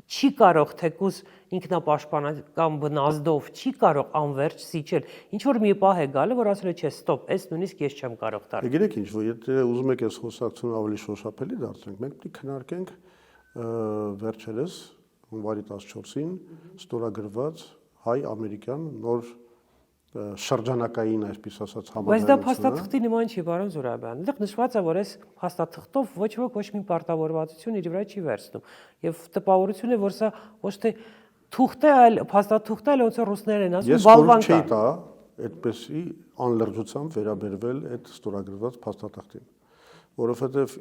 չի կարող թեկուզ ինքնապաշտպանական բնազդով չի կարող անverջ զիջել։ Ինչ որ մի պահ է գալը, որ ասել է, չէ, ստոպ, այս նույնիսկ ես չեմ կարող տալ։ Գիտեք ինչ, որ եթե ուզում եք այս խոսակցությունը ավելի շոշափելի դարձնենք, մենք պետք է քննարկենք վերջերս հունվարի 14-ին ստորագրված հայ-ամերիկյան նոր շրջանակային, այսպես ասած, համաձայնությունը։ Բայց դա փաստաթղթի նման չի, պարոն Զուրաբյան։ Այդտեղ նշված է, որ այս փաստաթղթով ոչ ոք ոչ մի պարտավորվածություն իր վրա չի վերցնում։ Եվ տպավորություն է, որ սա ոչ թե թուղթ է, այլ փաստաթուղթ է, ոնց որ ռուսներեն ասում, բալվան կա։ Ես չէի տա այդպեսի անլրջությամբ վերաբերվել այդ ստորագրված փաստաթղթին, որովհետև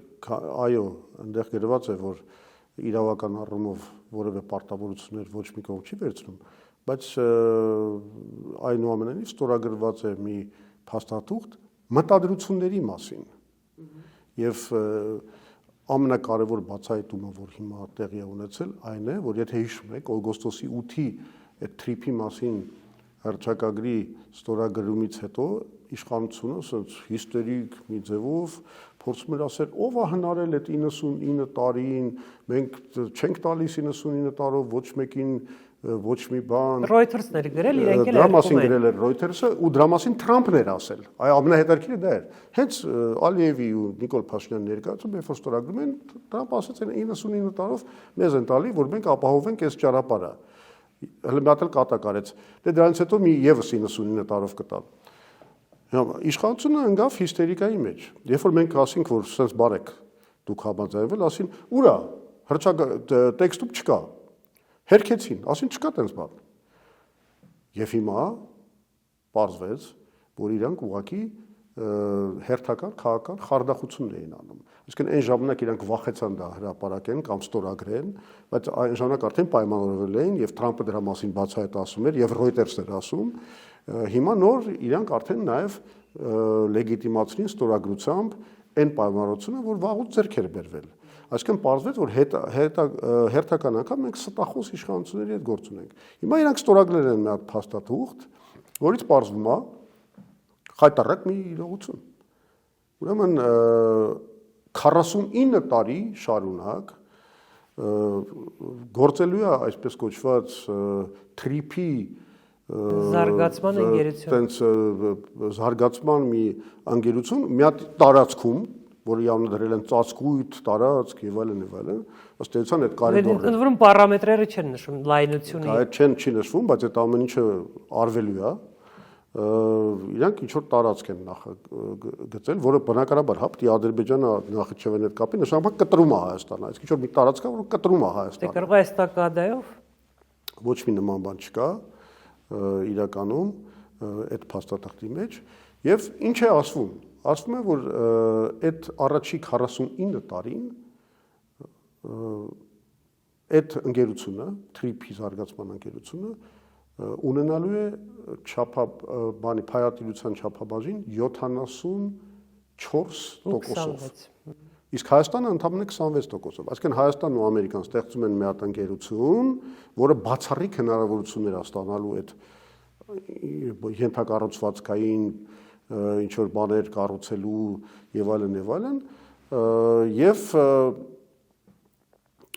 այո, այնտեղ գրված է, որ իրավական առումով որևէ պարտավորություններ ոչ մի կողմ չի վերցնում, բայց այնուամենայնիվ ստորագրված է մի փաստաթուղթ մտադրությունների մասին եւ ամենակարևոր բացահայտումը, որ հիմա տեղի է ունեցել, այն է, որ եթե հիշում եք օգոստոսի 8-ի այդ TRIP-ի մասին հռչակագրի ստորագրումից հետո իշխանությունը ասած հիստերիկ մի ձևով փորձում էր ասել, ով է հնարել այդ 99 տարին, մենք չենք տալիս 99 տարով ոչ մեկին ոչ մի բան Reuters-ն էր գրել, իրենք էլ դրա մասին գրել էր Reuters-ը ու դրա մասին Թրամփն էր ասել։ Այ ամենահետաքրքիրը դա էր։ Հենց Ալիևի ու Նիկոլ Փաշինյանի ներկայացումը երբ ստորագրում են, Թրամփը ասաց 99 տարով մեզ են տալի, որ մենք ապահովենք այս ճանապարհը։ Հələ մի հատ էլ կատակ արեց։ Դե դրանից հետո մի եւս 99 տարով կտան։ Իշխանությունը ընկավ հիստերիկայի մեջ։ Երբ որ մենք ասինք, որ sense բարեք դուք համաձայնվել, ասին ուրա, հրճակ տեքստում չկա։ Հերքեցին, ասին չկա տենց բան։ Եվ հիմա պարզվեց, որ իրանք ուղղակի հերթական քաղաքական խարդախություններ էին անում։ Այսինքն այն ժամանակ իրանք վախեցան դա հրապարակեն կամ ստորագրեն, բայց այն ժամանակ արդեն պայմանավորվել էին եւ Թրամփը դրա մասին բացահայտ ասում էր եւ Reuters-ը էր ասում։ Հիմա նոր իրանք արդեն նաեւ լեգիտիմացրին ստորագրությամբ այն պայմանավորությունը, որ վաղուց ձեռք էր բերվել։ Այսինքն պարզվեց, որ հերթական անգամ մենք ստախոս իշխանությունների հետ գործ ունենք։ Հիմա իրանք ստորագրել են մի հատ փաստաթուղթ, որից պարզվում է խայտարակ մի իրողություն։ Ուրեմն 49 տարի շարունակ գործելու է այսպես կոչված TRIP-ի զարգացման ընկերություն։ Տենց զարգացման մի ընկերություն մի հատ տարածքում, որի անունը դրել են ծածկույթ, տարածք եւ այլն, ըստ էության այդ կարիդորը։ Ընդ որում պարամետրերը չեն նշվում, լայնությունը։ Դա չի նշվում, բայց այդ ամեն ինչը արվելու է։ Իրանք ինչ որ տարածք են նախագծել, որը բնականաբար հապտի Ադրբեջանը Նախիջևանի հետ կապի նշանակում կտրում է Հայաստանը, այսինքն ինչ որ մի տարածք է, որը կտրում է Հայաստանը։ Դե կարող է էստակադայով։ Ոչ մի նման բան չկա իրականում այդ փաստաթղթի մեջ, եւ ինչ է ասվում։ Ասվում է, որ այդ առաջի 49 տարին այդ ընկերությունը, TRIP-ի զարգացման ընկերությունը ունենալու է փայատիրության չափաբաժին 74%-ով։ Իսկ Հայաստանը ընդամենը 26%-ով։ Այսինքն Հայաստանն ու Ամերիկան ստեղծում են մի հատ ընկերություն, որը բացառիկ հնարավորություններ է ստանալու այդ ենթակառուցվածքային ինչ որ բաներ կառուցելու եւ այլն, եւ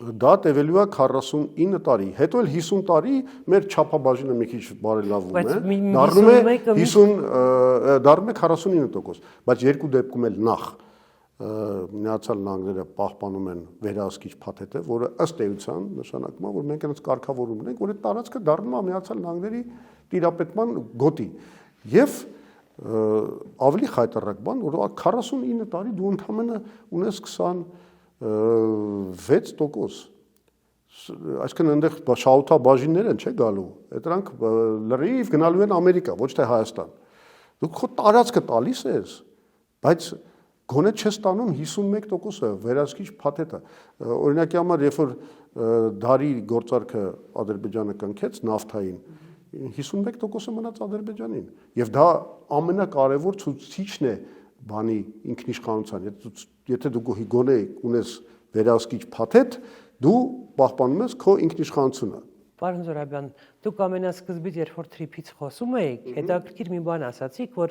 դա տևելու է 49 տարի, հետո էլ 50 տարի մեր չափաբաժինը մի քիչ բարելավում է, դառնում է 49%, բայց երկու դեպքում էլ նախ Միացյալ Նահանգները պահպանում են վերահսկիչ փաթեթը, որը ըստ էության նշանակում է, որ մենք այնց կարգավորում ունենք, որ այդ տարածքը դառնում է Միացյալ Նահանգների տիրապետման գոտի։ Եվ ավելի խայտառակ բան, որ 49 տարի դու ընդամենը ունես 26%, այսինքն այնտեղ շահութաբաժիններ են, չէ՞ գալու, դրանք լրիվ գնալու են Ամերիկա, ոչ թե Հայաստան։ Դու քո տարածքը տալիս ես, բայց գոնե չես ստանում 51%-ը վերահսկիչ փաթեթը։ Օրինակի համար, երբ որ դարի գործարքը Ադրբեջանը կնքեց նավթային, 51%-ը մնաց Ադրբեջանին, եւ դա ամենակարևոր ցուցիչն է բանի ինքնիշխանության։ Եթե դու գոնե ունես վերահսկիչ փաթեթ, դու պահպանում ես քո ինքնիշխանությունը։ Պարոն Զորաբյան, դուք ամենասկզբից երբ որ TRIP-ից խոսում էիք, հետաքրքիր մի բան ասացիք, որ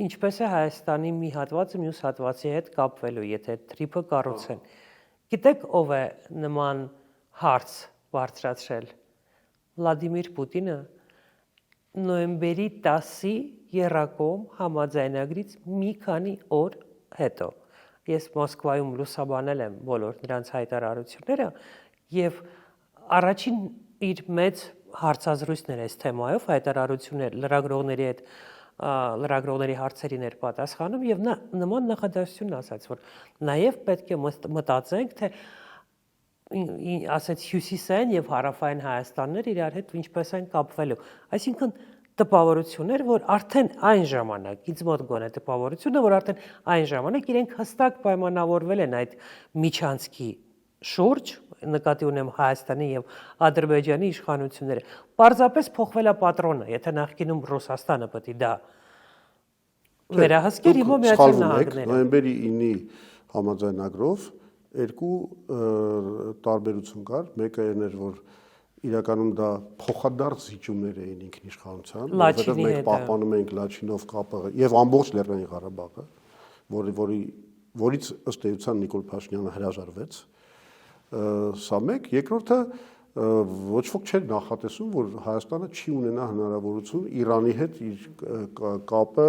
ինչպես է Հայաստանի մի հատվածը մյուս հատվածի հետ կապվելու, եթե TRIP-ը կառուցեն։ Գիտեք ով է նման հարց բարձրացրել։ Վլադիմիր Պուտինը նոյեմբերի 10-ի Եռակոմ համաձայնագրից մի քանի օր հետո։ Ես Մոսկվայում լուսաբանել եմ բոլոր նրանց հայտարարությունները եւ առաջին իր մեծ հարցազրույցներ այս թեմայով հայտարարություններ լրագրողների հետ լրագրողների հարցերին էր պատասխանում եւ նա նման նախադասություն ասաց, որ նաեւ պետք է մտածենք, թե ասած հյուսիսային եւ հարավային Հայաստաններ իրար հետ ինչպես են կապվելու։ Այսինքն տպավորություններ, որ արդեն այն ժամանակ, ինձ մոտ գոնե տպավորությունը, որ արդեն այն ժամանակ իրենք հստակ պայմանավորվել են այդ միջանցքի շուրջ, նկատի ունեմ Հայաստանի եւ Ադրբեջանի իշխանությունները։ Պարզապես փոխվել է պատրոնը, եթե նախկինում Ռուսաստանը պետք է դա վերահսկեր, հիմա Միացյալ Նահանգները։ Նոյեմբերի 9-ի համաձայնագրով երկու տարբերություն կար, մեկը էր, որ իրականում դա փոխադարձ զիջումներ էին ինքնիշխանության, որովհետև մենք պահպանում էինք Լաչինով կապը եւ ամբողջ Լեռնային Ղարաբաղը, որից ըստ էության Նիկոլ Փաշինյանը հրաժարվեց։ Սա մեկ, երկրորդը ոչ ոք չէր նախատեսում, որ Հայաստանը չի ունենա հնարավորություն Իրանի հետ իր կապը,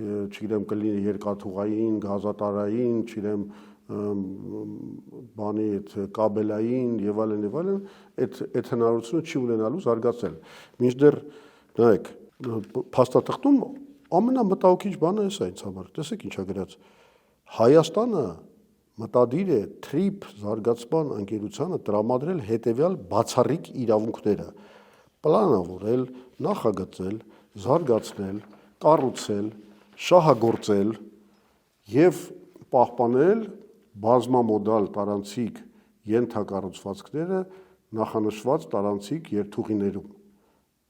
չգիտեմ, կլինի երկաթուղային, գազատարային, չգիտեմ, բանի այդ կաբելային եւ այլն, այդ հնարավորությունը չի ունենալու զարգացել։ Մինչդեռ նայեք, փաստաթղթում ամենամտահոգիչ բանը էս է ինձ համար։ Տեսեք ինչա գրած։ Հայաստանը մտադիր է TRIP զարգացման ընկերությանը տրամադրել հետևյալ բացառիկ իրավունքները. պլանավորել, նախագծել, զարգացնել, կառուցել, շահագործել եւ պահպանել բազմամոդալ տարանցիկ ենթակառուցվածքները նախանշված տարանցիկ երթուղիներում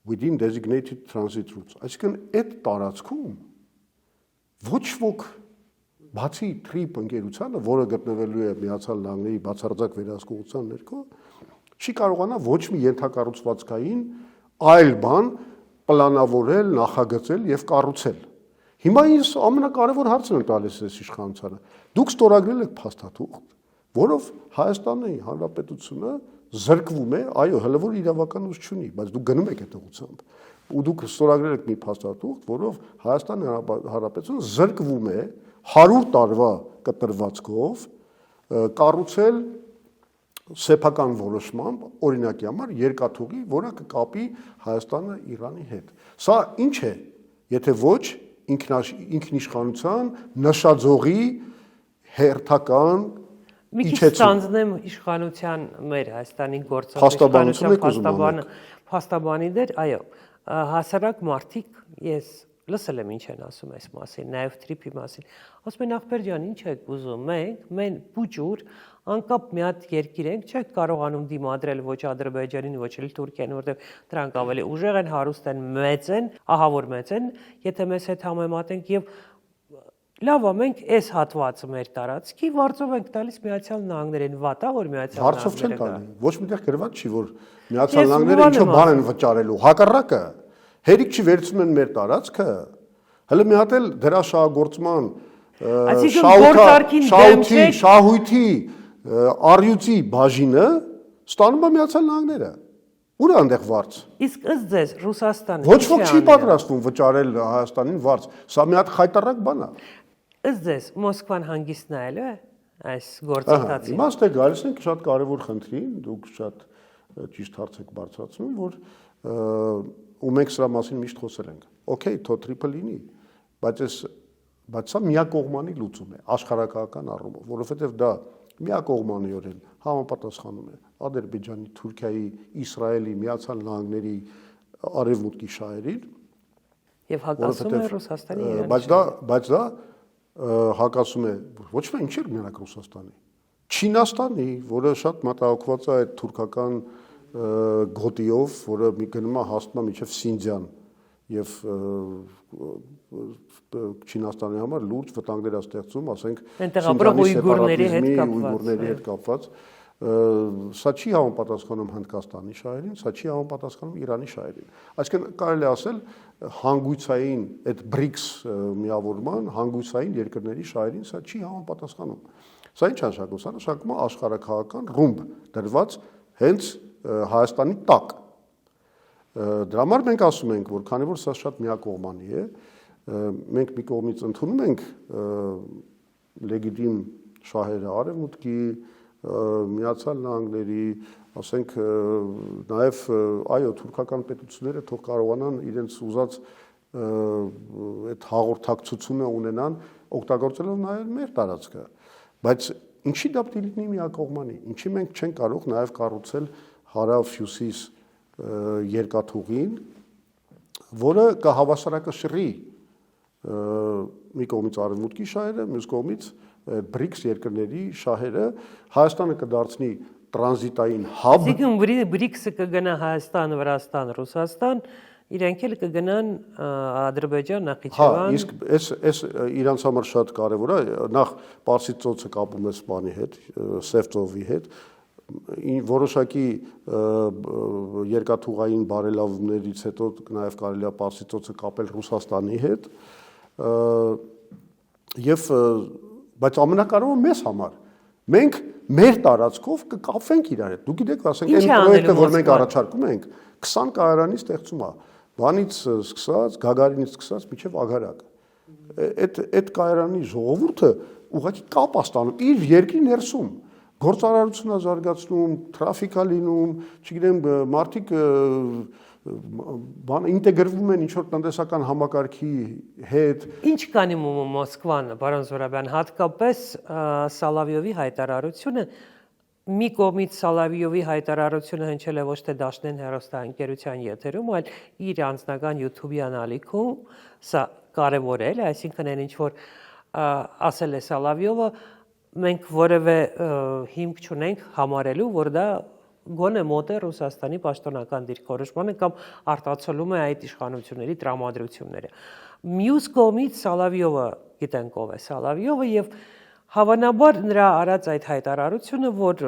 within designated transit routes։ Այսինքն այդ տարածքում ոչ ոք բացի TRIP ընկերությանը, որը գտնվելու է Միացյալ Նահանգների բացարձակ վերահսկողության ներքո, չի կարողանա ոչ մի ենթակառուցվածքային այլ բան պլանավորել, նախագծել եւ կառուցել։ Հիմա ինձ ամենակարևոր հարցն եմ տալիս այս իշխանությանը։ Դուք ստորագրել եք փաստաթուղթ, որով Հայաստանի Հանրապետությունը զրկվում է, այո, հələ որ իրավական ուժ չունի, բայց դուք գնում եք այդ ուղղությամբ։ Ու դուք ստորագրել եք մի փաստաթուղթ, որով Հայաստանի Հանրապետությունը զրկվում է 100 տարվա կտրվածքով կառուցել սեփական որոշմամբ օրինակի համար երկաթուղի, որը կկապի Հայաստանը Իրանի հետ։ Սա ինչ է, եթե ոչ ինքնիշխանության նշաձողի հերթական մի քիչ ստանձնեմ իշխանության մեր Հայաստանի գործող իշխանության փաստաբանի դեր, այո, հասարակ մարդիկ ես լսել եմ ինչ են ասում այս մասին, նաև TRIP-ի մասին։ Ասում են ախպեր ջան, ինչ եք ուզում, մենք բուջուր անկապ մի հատ երկիր ենք, չեք կարողանում դիմադրել ոչ Ադրբեջանին, ոչ էլ Թուրքիան, որտեղ դրանք ավելի ուժեղ են, հարուստ են, մեծ են, ահավոր մեծ են, եթե մեզ հետ համեմատենք եւ լավ է, մենք այս հատվածը մեր տարածքի վարձով ենք տալիս Միացյալ Նահանգներին, վատա որ Միացյալ Նահանգները վարձով չեն տալի, ոչ միտեղ գրված չի, որ Միացյալ Նահանգները ինչ բան են վճարելու, հակառակը հերիք չի վերցնում են մեր տարածքը, հələ մի հատ էլ դրա շահագործման շահույթի առյուծի բաժինը ստանում է Միացյալ Նահանգները։ Ուր է այնտեղ վարձ։ Իսկ ըստ ձեզ Ռուսաստանը ոչ ոք չի պատրաստվում վճարել Հայաստանին վարձ։ Սա մի հատ խայտառակ բան է։ Ըստ ձեզ Մոսկվան հանգիստ նայելու է այս գործընթացին։ Իմաստը գալիս ենք շատ կարևոր խնդրին, դուք շատ ճիշտ հարց եք բարձրացնում, որ ու մենք սրա մասին միշտ խոսել ենք։ Okay, թո TRIP-ը լինի, բայց սա միակողմանի լուծում է աշխարհակահական առումով, որովհետև դա միակողմանիորեն համապատասխանում է Ադրբեջանի, Թուրքիայի, Իսրայելի, Միացյալ Նահանգների արևմուտքի շահերին եւ հակասում է Ռուսաստանի բայց դա հակասում է ոչ թե ինչեր միանակ Ռուսաստանի, Չինաստանի, որը շատ մտահոգված է այդ թուրքական գոտիով, որը մի գնում է հասնում է մինչև Սինձյան եւ Չինաստանի համար լուրջ վտանգներ է ստեղծում, ասենք այնտեղ ապրող ուйգուրների հետ կապված, սա չի համապատասխանում Հնդկաստանի շահերին, սա չի համապատասխանում Իրանի շահերին։ Այսինքն կարելի ասել հանգույցային այդ BRICS միավորման հանգույցային երկրների շահերին սա չի համապատասխանում։ Սա ինչ նշանակում, սա նշանակում է աշխարհակահական ռումբ դրված հենց Հայաստանի տակ։ Դրա համար մենք ասում ենք, որ քանի որ սա շատ միակողմանի է, մենք մի կողմից ընդունում ենք լեգիտիմ շահերը արևմուտքի, Միացյալ Նահանգների, ասենք նաև այո թուրքական պետությունները թող կարողանան իրենց ուզած այդ հաղորդակցությունը ունենան օգտագործելով նաև մեր տարածքը, բայց ինչի դա պետք է լինի միակողմանի, ինչի մենք չենք կարող նաև կառուցել հարավ-հյուսիս երկաթուղին, որը կհավասարակշռի մի կողմից արևմուտքի շահերը, մյուս կողմից BRICS երկրների շահերը, Հայաստանը կդարձնի տրանզիտային հաբ։ Այսինքն BRICS-ը կգնա Հայաստան, Վրաստան, Ռուսաստան, իրենք էլ կգնան Ադրբեջան, Նախիջևան։ Հա, իսկ այս իրանց համար շատ կարևոր է, նախ Պարսից ծոցը կապում է Սպանի հետ, Սև ծովի հետ, որոշակի երկաթուղային բարելավումներից հետո նաև կարելի է Պարսից ծոցը կապել Ռուսաստանի հետ, եւ բայց ամենակարևորը մեզ համար մենք մեր տարածքով կկապվենք իրար հետ։ Դուք գիտեք, ասենք այն պրոյեկտը, որ մենք առաջարկում ենք, 20 կայարանի ստեղծում է, բանից սկսած, Գագարինից սկսած մինչև Ագարակ։ Այդ կայարանի ժողովուրդը ուղղակի կապ է ստանում իր երկրի ներսում։ Գործարարությունն է զարգացնում, թրաֆիկա լինում, չգիտեմ, մարդիկ բան ինտեգրվում են ինչ-որ տնտեսական համակարգի հետ։ Ինչ կանի Մոսկվան, պարոն Զորաբյան, հատկապես Սալավյովի հայտարարությունը մի կողմից Սալավիովի հայտարարությունը հնչել է ոչ թե Դաշնեն հեռուստաընկերության եթերում, այլ իր անձնական YouTube-յան ալիքում, սա կարևորել է, այսինքն այն ինչ որ ասել է Սալավիովը, մենք որևէ հիմք չունենք համարելու, որ դա գոնե մոտ է Ռուսաստանի պաշտոնական դիրքորոշմանը կամ արտացոլում է այդ իշխանությունների տրամադրությունները։ Մյուս կողմից Սալավիովը, գիտենք ով է Սալավիովը, եւ հավանաբար նրա արած այդ հայտարարությունը, որ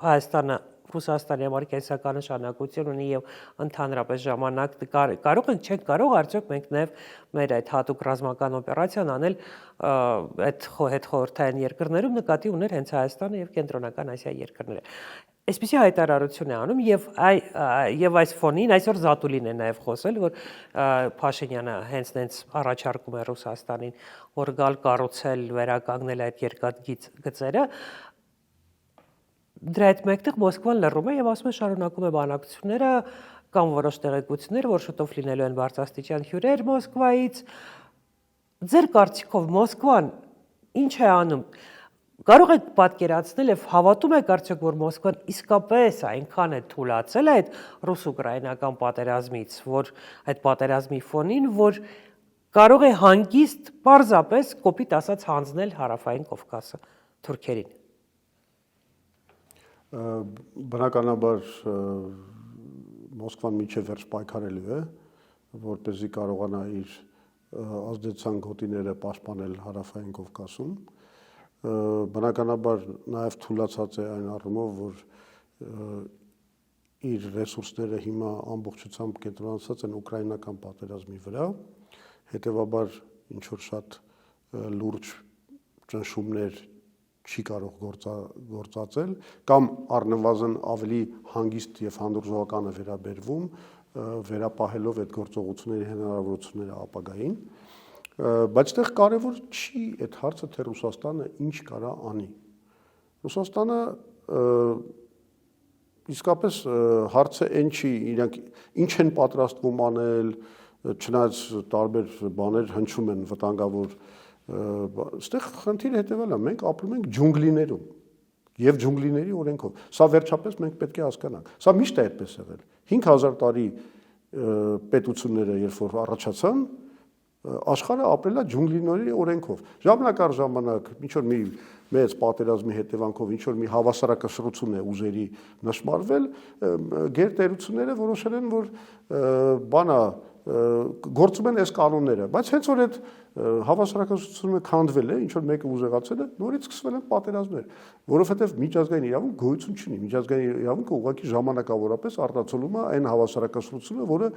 Հայաստանը Ռուսաստանի համար կենսական նշանակություն ունի եւ ընդհանրապես ժամանակ կարող ենք չենք կարող արդյոք մենք նաեւ մեր այդ հատուկ ռազմական օպերացիան անել այդ հետխորհրդային երկրներում նկատի ուներ հենց Հայաստանը եւ կենտրոնական Ասիայի երկրները։ Այսպիսի հայտարարություն է անում եւ այս ֆոնին այսօր Զատուլին է նաեւ խոսել, որ Փաշինյանը հենց առաջարկում է Ռուսաստանին, որ գալ կառուցել, վերականգնել այդ երկաթգծերը։ Դրա հետ մեկտեղ Մոսկվան լռում է եւ ասում է շարունակում է բանակցությունները կամ որոշ տեղեկություններ, որ շուտով լինելու են բարձրաստիճան հյուրեր Մոսկվայից։ Ձեր կարծիքով Մոսկվան ինչ է անում։ Կարող եք պատկերացնել եւ հավատում եք արդյոք, որ Մոսկվան իսկապես այնքան է թուլացել այդ ռուս-ուկրաինական պատերազմից, որ այդ պատերազմի ֆոնին, որ կարող է հանգիստ պարզապես կոպիտ ասած հանձնել Հարավային Կովկասը թուրքերին։ Բնականաբար Մոսկվան միջև վերջ պայքարելու է, որպեսզի կարողանա իր ազդեցության գոտիները պաշտպանել Հարավային Կովկասում։ Բնականաբար նաև թուլացած է այն առումով, որ իր ռեսուրսները հիմա ամբողջությամբ կենտրոնացած են ուկրաինական պատերազմի վրա, հետևաբար ինչ որ շատ լուրջ ճնշումներ չի կարող գործածել կամ առնվազն ավելի հանգիստ եւ հանդուրժողական է վերաբերվում վերապահելով այդ գործողությունների հնարավորությունները ապագային, բայց այդտեղ կարևոր չի այդ հարցը, թե Ռուսաստանը ինչ կարա անի։ Ռուսաստանը իսկապես հարցը այն չի, իրանք ինչ են պատրաստվում անել, չնայած տարբեր բաներ հնչում են վտանգավոր, այստեղ խնդիրը հետևյալն է, մենք ապրում ենք ջունգլիներում եւ ջունգլիների օրենքով։ Սա վերջապես մենք պետք է հասկանանք։ Սա միշտ է այդպես եղել։ 5000 տարի պետությունները երբ որ առաջացան, աշխարհը ապրել է ջունգլիների օրենքով։ Ժամանակ առ ժամանակ ինչ որ մի մեծ պատերազմի հետևանքով ինչ որ մի հավասարակշռություն է ուժերի նշмарվել, գերտերությունները որոշել են, որ բանա գործում են այս կանոնները, բայց հենց որ այդ հավասարակշռությունը քանդվել է, ինչ որ մեկը ուժեղացել է, նորից սկսվել են պատերազմներ, որովհետև միջազգային իրավունք գոյություն չունի, միջազգային իրավունքը ուղղակի ժամանակավորապես արտացոլում է այն հավասարակշռությունը, որը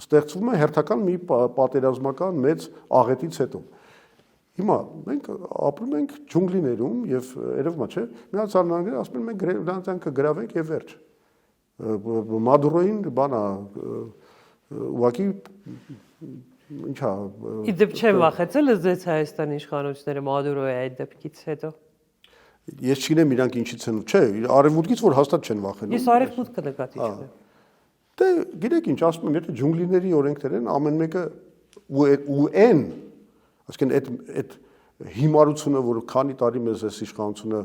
ստեղծվում է հերթական մի պատերազմական մեծ աղետից հետո։ Հիմա մենք ապրում ենք ջունգլիներում եւ երևում է, չէ՞, Միացյալ Նահանգները ասում են մենք նրանց գրավենք եւ վերջ։ Մադուրոին բանա ուղղակի ինչա Իդեպ չեմ վախեցել ըստ Հայաստանի իշխանությունները Մադուրոյի այդ դեպքից հետո։ Ես չգիտեմ իրանք ինչից են, չէ, արևմուտքից որ հաստատ չեն վախենում։ Ես արևմուտքը նկատի չունեմ։ Դե գիտեք ինչ ասում եմ, եթե ջունգլիների օրենքներ են, ամեն մեկը ու են, այսինքն այդ հիմարությունը, որ քանի տարի մեզ այս իշխանությունը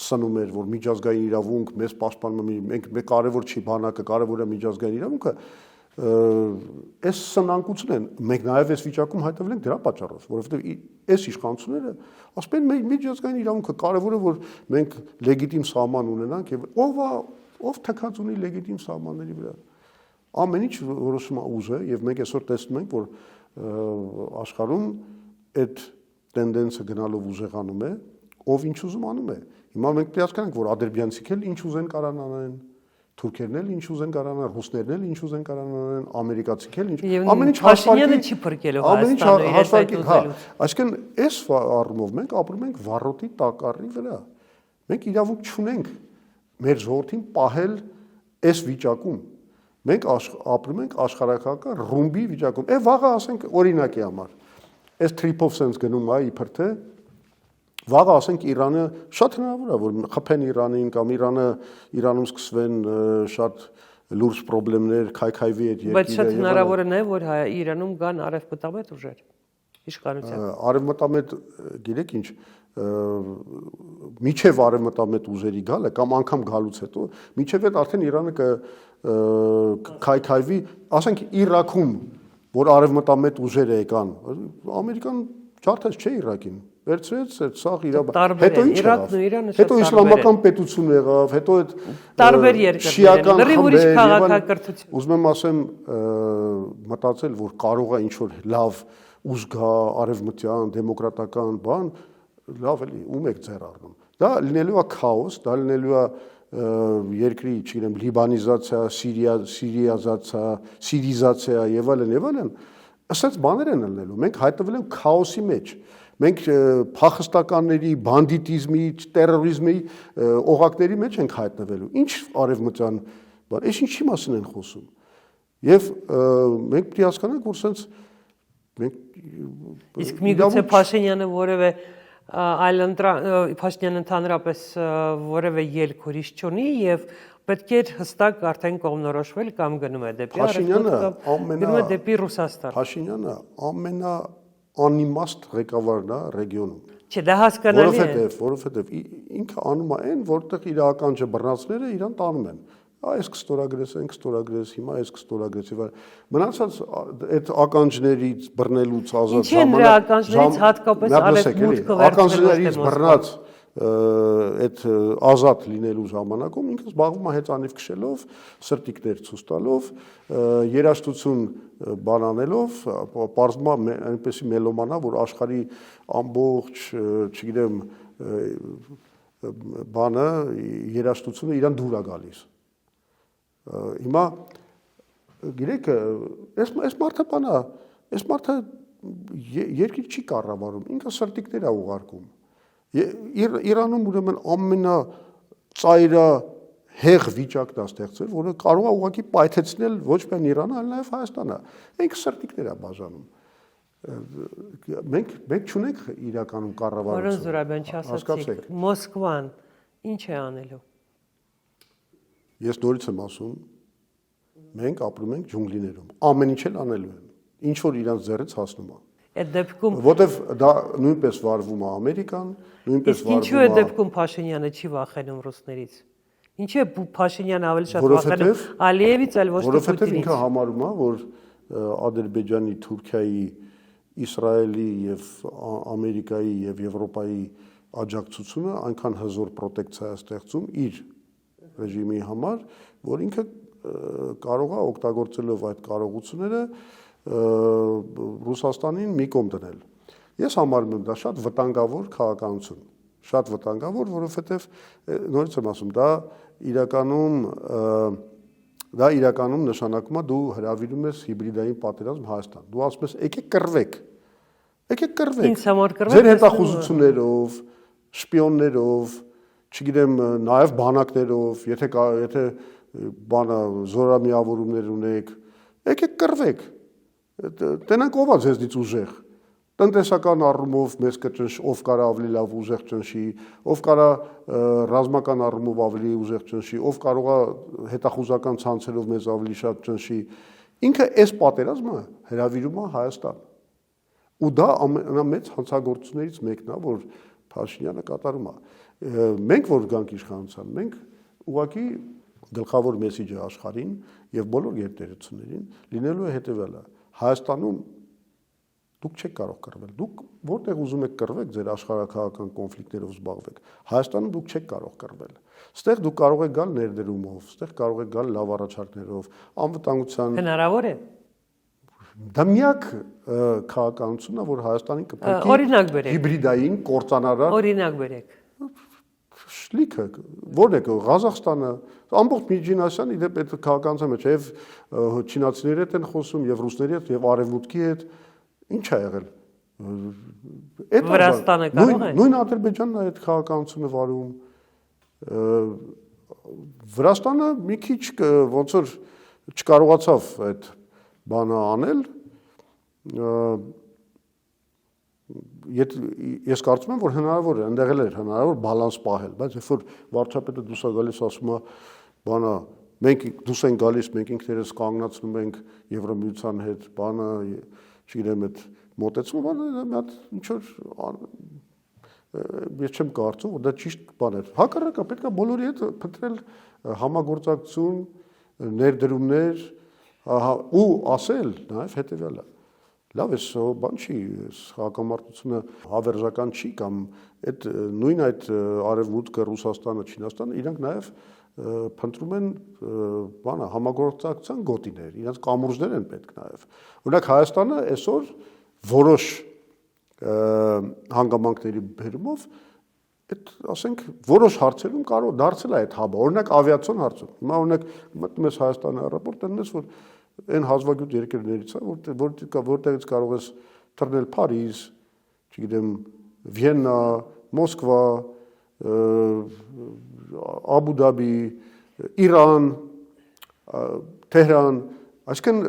սնում էր, որ միջազգային իրավունք մեզ պաշտպանում է, մենք կարևոր չի բանակը, կարևոր է միջազգային իրավունքը, այս սնանկությունն են, մենք նաև այս վիճակում հայտնվել ենք դրա պատճառով, որովհետև այս իշխանությունները ասում են միջազգային իրավունքը կարևոր է, որ մենք լեգիտիմ սահման ունենանք եւ ով թքած ունի լեգիտիմ սահմանների վրա։ Ամեն ինչ որոշում է ուժը եւ մենք այսօր տեսնում ենք, որ աշխարհում այդ տենդենսը գնալով ուժեղանում է, ով ինչ ուզում անում է։ Հիմա մենք պետք է հասկանանք, որ ադրբեջանցիք էլ ինչ ուզեն կարան անեն, թուրքերն էլ ինչ ուզեն կարան անեն, ռուսներն էլ ինչ ուզեն կարան անեն, ամերիկացիք էլ ինչ։ Ամեն ինչ Փաշինյանը չի փրկելով Հայաստանը իրենց այդ ուզելուց։ Այսինքն այս առումով մենք ապրում ենք վառոտի տակառի վրա։ Մենք իրավունք չունենք մեր ժողովրդին պահել այս վիճակում։ Մենք ապրում ենք աշխարհակական ռումբի վիճակում։ Վաղը ասենք օրինակի համար այս trip-ով sense գնում է իբր թե վաղը ասենք Իրանը շատ հնարավոր է որ խփեն Իրանին կամ Իրանում սկսվեն շատ լուրջ խնդիրներ քայքայվի այդ երկիրը։ Բայց շատ հնարավոր է նաև որ Իրանում կան արևմտամետ ուժեր իշխանության։ Արևմտամետ գիտեք ինչ միջև արևմտամետ ուժերի գալը կամ անգամ գալուց հետո միջև այդ արդեն Իրանը քայքայվի, ասենք Իրաքում, որ արևմտամետ ուժերը եկան, Ամերիկան ջարդեց չէ Իրաքին, վերցրեց այդ սաղ հետո ինչ եղավ, հետո իսլամական պետություն եղավ, հետո այդ տարբեր երկրներ են, լրիվ ուրիշ քաղաքակրթություն։ Ուզում եմ ասեմ, մտածել, որ կարող է ինչ-որ լավ ուժ գա, արևմտյան, դեմոկրատական բան, լավ էլի, ում եք ձեռ առնում։ Դա լինելու է քաոս, դա լինելու է երկրի, չգիտեմ, լիբանիզացիա, սիրիզացիա եւ այլն, ասած բաներ են լինելու։ Մենք հայտնվել ենք քաոսի մեջ։ Մենք փախստականների, բանդիտիզմի, տերորիզմի օղակների մեջ ենք հայտնվելու։ Ինչ արևմտյան բան, այս ինչի մասին են խոսում։ Եվ մենք պետք է հասկանանք, որ sense մենք իսկ միգուցե Փաշինյանը որևէ Փաշինյանը ընդհանրապես որևէ ելք ուրիշ չունի եւ պետք է հստակ արդեն կողմնորոշվել կամ գնում է դեպի Արևմուտք կամ գնում է դեպի Ռուսաստան։ Փաշինյանը ամենաանիմաստ ղեկավարն է ռեգիոնում։ Չէ, դա հասկանալի է։ Որովհետեւ ինքը անում է այն, որտեղ իր ականջը բռնածները իրան տանում են։ Այս կստորագրես, այն կստորագրես, հիմա այս կստորագրես եւ մնացած այդ ականջներից բռնելուց ազատ ժամանակ ականջներից հատկապես արևմուտքը ականջներից բռնած այդ ազատ լինելու ժամանակում ինքը զբաղվում է հեծանիվ քշելով, սրտիկներ ցույց տալով, երաժշտություն բանանելով, պարզվում է այնպեսի մելոմանա, որ աշխարհի ամբողջ, չգիտեմ, բանը երաժշտությունը իրան դուր է գալիս։ Հիմա գիտեք, այս մարդը երկիր չի կառավարում, ինքը սրտիկներ է ուղարկում։ Իրանում ուրեմն ամենածայրահեղ վիճակն է ստեղծվել, որը կարող է ուղղակի պայթեցնել ոչ միայն Իրանը, այլ նաև Հայաստանը։ Ինքը սրտիկներ է բաժանում։ Մենք չունենք իրականում կառավարություն։ Որոն Զուրաբյան չասացիք, Մոսկվան ինչ է անելու։ Ես նորից եմ ասում, մենք ապրում ենք ջունգլիներում, ամեն ինչ էլ անելու են, ինչ որ իրանց ձեռից հասնում է։ Այդ դեպքում որտեվ դա նույնպես վարվում է Ամերիկան, նույնպես վարվում է։ Ինչու է դեպքում Փաշինյանը չի վախենում ռուսներից։ Ինչու է Փաշինյանը ավելի շատ վախենում Ալիևից, այլ ոչ թե Պուտինից։ Որովհետև ինքը համարում է, որ Ադրբեջանի, Թուրքիայի, Իսրայելի եւ Ամերիկայի եւ Եվրոպայի աջակցությունը այնքան հզոր պրոտեկցիա է ստեղծում իր ռեժիմի համար, որ ինքը կարող է օգտագործելով այդ կարողությունները Ռուսաստանին մի կողմ դնել։ Ես համարում եմ դա շատ վտանգավոր քաղաքականություն, շատ վտանգավոր, որովհետև նորից եմ ասում, դա իրականում նշանակում է դու հրավիրում ես հիբրիդային պատերազմ Հայաստան։ Դու ասում ես եկեք կռվեք։ Եկեք կռվեք։ Ինձ համար կռվեք։ Ձեր հետախուզություններով, շպիոններով, չգիտեմ, նաև բանակներով, եթե բանը զորամիավորումներ ունեք, եկեք կռվեք։ Տենանք ով է ձեզնից ուժեղ։ Տնտեսական առումով մեզ կճնշի, ով կարա ավելի լավ ուժեղ ճնշի, ով կարա ռազմական առումով ավելի ուժեղ ճնշի, ով կարող է հետախուզական ցանցերով մեզ ավելի շատ ճնշի։ Ինքը այս պատերազմը հրավիրում է Հայաստան։ Ու դա ամենամեծ հանցագործություններից մեկն է, որ Փաշինյանը կատարում է։ Մենք որ գանք իշխանության, մենք ուղղակի գլխավոր մեսիջը աշխարհին եւ բոլոր գերտերություններին լինելու է հետեւյալը. Հայաստանում դուք չեք կարող կռվել։ Դուք որտեղ ուզում եք կռվեք, ձեր աշխարհակաղակական կոնֆլիկտներով զբաղվեք։ Հայաստանում դուք չեք կարող կռվել։ Ստեղ դուք կարող եք գալ ներդրումով, ստեղ կարող եք գալ լավ առաջարկներով, անվտանգության հնարավոր է։ Դա միակ քաղաքականությունն է, որ Հայաստանին կփրկի օրինակ բերեք։ Հիբրիդային կործանարար օրինակ բերեք։ Շլիքը, որն է Ղազախստանը, ամբողջ Միջին Ասիան իդեպ այդ քաղաքականության մեջ եւ չինացիների հետ են խոսում, եւ ռուսների հետ, եւ արևմուտքի հետ, ինչ է եղել։ Այդ Վրաստանը կարող է։ Նույն Ադրբեջանն է այդ քաղաքականությունը վարում։ Վրաստանը մի քիչ ոնց որ չկարողացավ այդ բանը անել, ես կարծում եմ, որ հնարավոր է, այնտեղ էլ էր հնարավոր բալանս պահել, բայց երբ որ վարչապետը դուրս է գալիս, ասում է, բանը, մենք դուրս ենք գալիս, մենք ինքներս կանգնացնում ենք Եվրամիության հետ, բանը, չգիտեմ, այդ մոտեցումը, բանը մի հատ ինչ որ ես չեմ կարծում, որ դա ճիշտ բան է։ Հակառակը պետք է բոլորի հետ փնտրել համագործակցություն, ներդրումներ ու ասել նաև հետևյալը։ Լավ է, բան չի, հակամարտությունը հավերժական չի կամ նույն այդ Արևմուտքը, Ռուսաստանը, Չինաստանը իրանք նաև փնտրում են բանը համագործակցության գոտիներ, իրենց կամուրջներ են պետք նաև։ Օրինակ Հայաստանը այսօր որոշ հանգամանքների բերումով այդ ասենք որոշ հարցերում կարող դարձել է այդ հաբը, օրինակ ավիացիոն հարցում։ Հիմա օրինակ մտնում ես Հայաստանի аэропորտ, դնում ես որ այն հազվագյուտ երկրներից է, որտեղից կարող ես թռնել Փարիզ, չգիտեմ, Վիեննա, Մոսկվա, Աբու Դաբի, Իրան, Թեհրան, այսինքն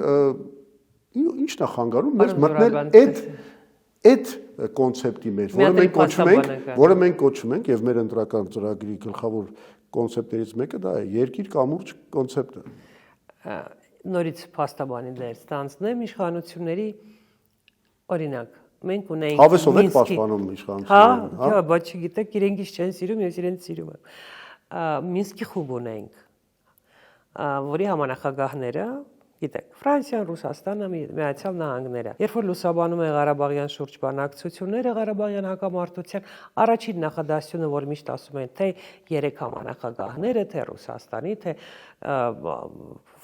ի՞նչն է խանգարում մեզ մտնել այդ կոնցեպտի մեջ, որը մենք կոչում ենք եւ մեր ընտրական ծրագրի գլխավոր կոնցեպտներից մեկը դա է երկիր կամուրջ կոնցեպտը։ Նորից փաստաբանի դեր ստանցնեմ իշխանությունների օրինակ մենք ունենք Հավեսով եք պաշտպանում իշխանություններին, հա, բայց չգիտեք իրենք ինչ չեն սիրում, ես իրենց սիրում եմ։ Մինսկի խումբ ունենք, որի համանախագահները, գիտեք, Ֆրանսիան, Ռուսաստանը, Միացյալ Նահանգները։ Երբ որ լուսաբանում է Ղարաբաղյան շուրջ բանակցությունները, Ղարաբաղյան հակամարտության առաջին նախադասությունը, որ միշտ ասում են, թե 3 համանախագահները, թե Ռուսաստանի, թե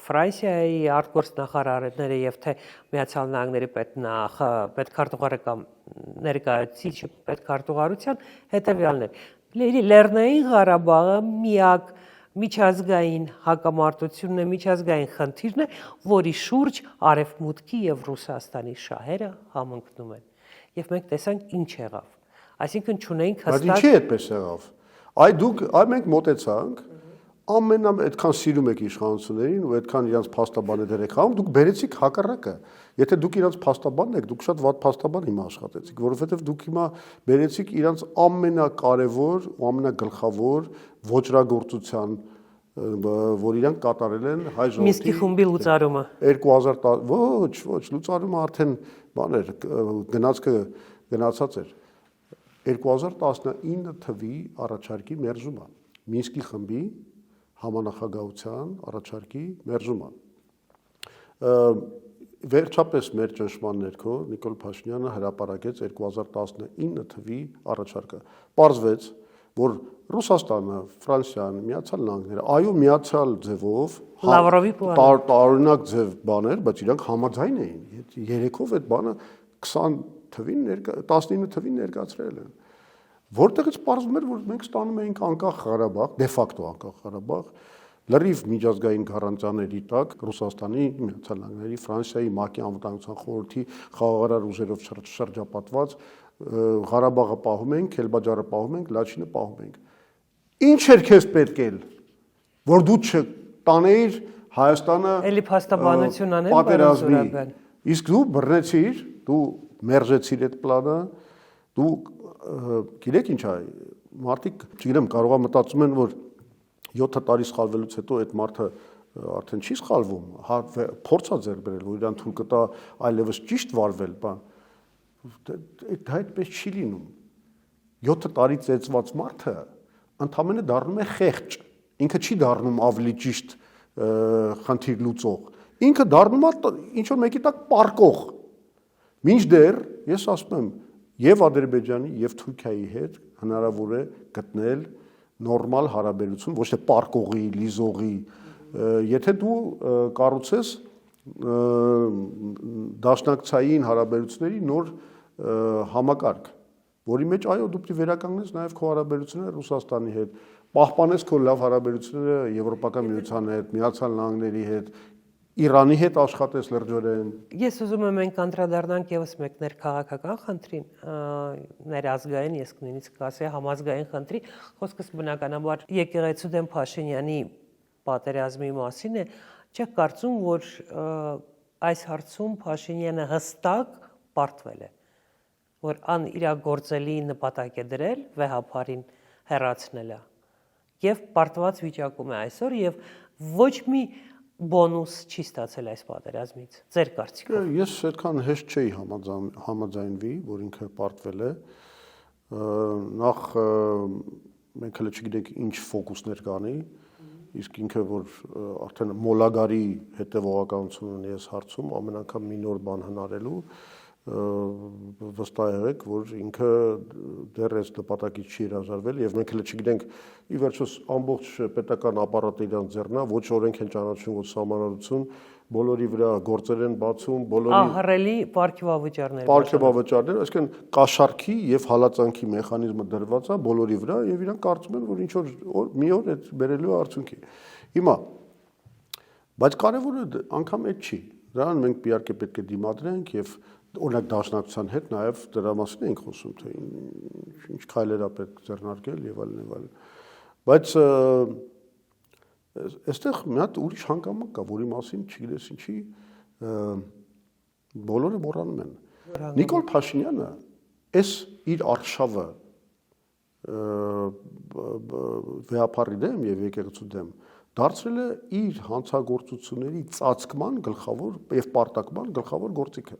Ֆրանսիայի արտգործնախարարները եւ թե Միացյալ Նահանգների պետքարտուղարը կամ ներկայացուցիչ պետքարտուղարության հետեւյալներ։ Լեռնային Ղարաբաղը միակ միջազգային հակամարտությունն է, միջազգային խնդիրն է, որի շուրջ Արևմուտքի եւ Ռուսաստանի շահերը համընկնում են։ Եվ մենք տեսանք ինչ եղավ։ Այսինքն չունենք հստակ։ Բայց ինչի այդպես եղավ։ Այ մենք մոտեցանք այդքան սիրում եք իշխանություններին ու այդքան իրանց փաստաբաններ եք խաղում, դուք բերեցիք հակառակը։ Եթե դուք իրանց փաստաբանն եք, դուք շատ վատ փաստաբան հիմա աշխատեցիք, որովհետև դուք հիմա բերեցիք իրանց ամենակարևոր ու ամենագլխավոր ոճրագործության, որ իրանք կատարել են հայ ժողովրդի Մինսկի խումբի լուծարումը 2010 ոչ, լուծարումը արդեն բաներ գնացած էր 2019 թվի առաջարկի մերժումը Մինսկի խմբի համանախագահության առաջարկի մերժումը վերջապես մեր ճնշման ներքո Նիկոլ Փաշինյանը հրապարակեց 2019 թվի առաջարկը պարզվեց որ Ռուսաստանը, Ֆրանսիան, Միացյալ Նահանգները, այո, միացյալ ձևով Լավրովի պլանը տարօրինակ ձև բաներ, բայց իրանք համաձայն էին։ Երեքով այդ բանը 19 թվին ներկայացրել են։ Որտեղից պարզվում էր, որ մենք ստանում էինք անկախ Ղարաբաղ, դե ֆակտո անկախ Ղարաբաղ, լրիվ միջազգային գարանտիաների տակ Ռուսաստանի, Միացյալ Նահանգների, Ֆրանսիայի, ՄԱԿ-ի անվտանգության խորհրդի խաղաղարար ուժերով շրջապատված Ղարաբաղը պահում ենք, Քելբաջարը պահում ենք, Լաչինը պահում ենք։ Ինչ էր քեզ պետք էլ, որ դու չտանեիր Հայաստանը էլի փաստաբանություն անել պատերազմի։ Իսկ դու բռնեցիր, դու մերժեցիր այդ պլանը, դու գիտեք ինչ է, մարդիկ, չգիտեմ, կարողա մտածում են, որ 7 տարի սխալվելուց հետո այդ մարդը արդեն չի սխալվում, փորձ է ձեռք բերել, որ իրան թույլ կտա այլևս ճիշտ վարվել, բան։ Դա այդպես չի լինում։ 7 տարի ծեծված մարդը ընդամենը դառնում է խեղճ։ Ինքը չի դառնում ավելի ճիշտ խնդիր լուծող։ Ինքը դառնում է ինչ որ մեկի տակ պարկող։ Մինչդեռ ես ասում եմ, եւ Ադրբեջանի եւ Թուրքիայի հետ հնարավոր է գտնել նորմալ հարաբերություն, ոչ թե պարկողի, լիզողի, եթե դու կառուցես դաշնակցային հարաբերությունների նոր համակարգ, որի մեջ այո դու պետք է վերականգնես նաև քո հարաբերությունները Ռուսաստանի հետ, պահպանես քո լավ հարաբերությունները Եվրոպական միության հետ, Միացյալ Նահանգների հետ, Իրանի հետ աշխատես լրջորեն։ Ես ուզում եմ մենք անդրադառնանք եւս մեկ ներքաղաքական խնդրին, ներազգային, ես նույնիսկ կասեի համազգային խնդրի, խոսքս բնականաբար եկեղեցու դեմ Փաշինյանի պատերազմի մասին է, չեք կարծում, որ այս հարցում Փաշինյանը հստակ պարտվել է, որ անիրագործելի նպատակ է դրել վեհապարին հեռացնելը եւ պարտված վիճակում է այսօր եւ ոչ մի բոնուս չի ստացել այս պատերազմից։ Ձեր կարծիքով։ Ես այդքան հեշտ չէի համաձայնվի, որ ինքը պարտվել է, նախ մենք հենց չգիտենք ինչ ֆոկուսներ կանի, իսկ ինքը որ արդեն մոլագարի հետևողականություն ունի այս հարցում, ամեն անգամ մի նոր բան հնարելու վստահ եղեք, որ ինքը դեռ այս նպատակից չի հրաժարվել եւ մենք հենց չգիտենք ի վերջո ամբողջ պետական ապարատը իրան ձեռնա, ոչ օրենք են ճանաչում, ոչ սահմանադրություն, բոլորի վրա գործեր են բացում, բոլորի ահռելի պարգևավճարներ, այսինքն կաշառքի եւ հալածանքի մեխանիզմը դրված է բոլորի վրա եւ իրանք կարծում են, որ ինչ որ մի օր այդ բերելու արդյունքի։ Հիմա բայց կարևորը անգամ այդ չի։ Դրան մենք իհարկե պետք է դիմադրենք եւ օրինակ դաշնակցության հետ նաև դրա մասին ենք խոսում, թե ինչ քայլեր է պետք ձեռնարկել եւ այլն։ Բայց այստեղ մի հատ ուրիշ հանգամանք կա, որի մասին չգիտես ինչի բոլորը մոռանում են։ Նիկոլ Փաշինյանը այս իր արշավը վեհապարի դեմ եւ եկեղեցու դեմ դարձրել է իր հանցագործությունների ծածկման գլխավոր եւ պարտակման գլխավոր գործիքը։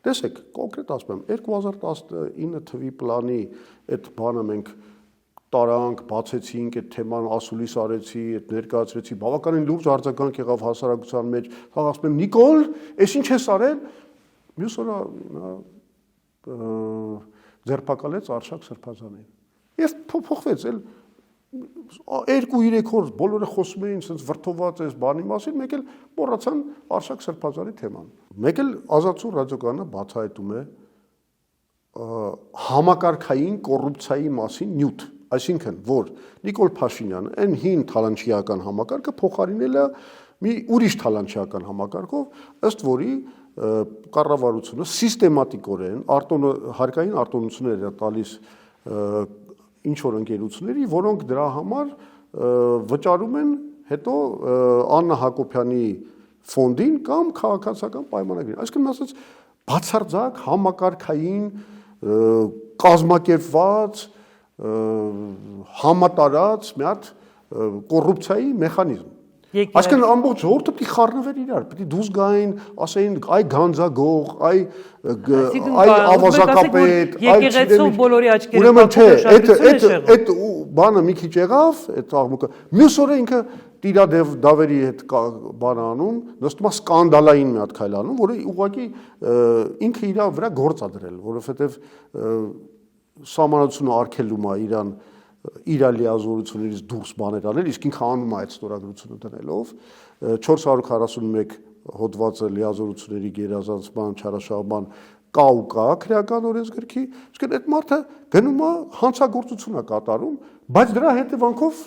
Տեսեք, կոնկրետ ասում եմ, 2019 թվականի պլանի այդ բանը մենք տարանք, բացեցինք, այդ թեման ասուլիս արեցի, այդ ներկայացրեցի, բավականին լուրջ արձագանք եղավ հասարակության մեջ։ Խաղ ասում եմ, Նիկոլ, այս ինչ ես արել։ Մյուս օրը ձերբակալեց Արշակ Սրբազանին։ Եվ փոխվեց, 2-3 օր բոլորը խոսում էին, ասենց վրթոված այս բանի մասին, մեկ էլ մոռացան Արշակ Սրբազանի թեման։ Մեկ էլ Ազատություն ռադիոկայանը բացահայտում է համակարգային կոռուպցիայի մասին նյութ, այսինքն որ Նիկոլ Փաշինյանը այն հին թալանչիական համակարգը փոխարինել է մի ուրիշ թալանչիական համակարգով, ըստ որի կառավարությունը սիստեմատիկորեն հարկային արտոնություններ է տալիս ինչ որ ընկերությունների, որոնք դրա համար վճարում են հետո Աննա Հակոբյանի ֆոնդին կամ քաղաքացիական պայմանագրին։ Այսինքն ասած բացարձակ համակարգային կազմակերպված համատարած մի հատ կոռուպցիայի մեխանիզմ։ Այսինքն ամբողջ ժողովուրդը պետք է խառնվեր իրար, պետք է դուրս գային, ասեին այ գանձագող, այ ավազակապետ, եկեղեցու բոլորի աչքերը այդ բանը մի քիչ եղավ, այդ աղմուկը։ Մյուս օրը ինքը տիրադավերի հետ բան անում, նստում է սկանդալային մի հատ քայլ անում, որը ուղղակի ինքը իր վրա գործ է դրել, որովհետև սահմանադրությունը արգելում է իրան իր լիազորություններից դուրս բաներ անել, իսկ ինքը անում է այդ ստորագրությունը դնելով 441 հոդվածը լիազորությունների գերազանցման, չարաշահման կա քրեական օրենսգրքի, իսկ այդ մարդը գնում է հանցագործություն է կատարում, բայց դրա հետևանքով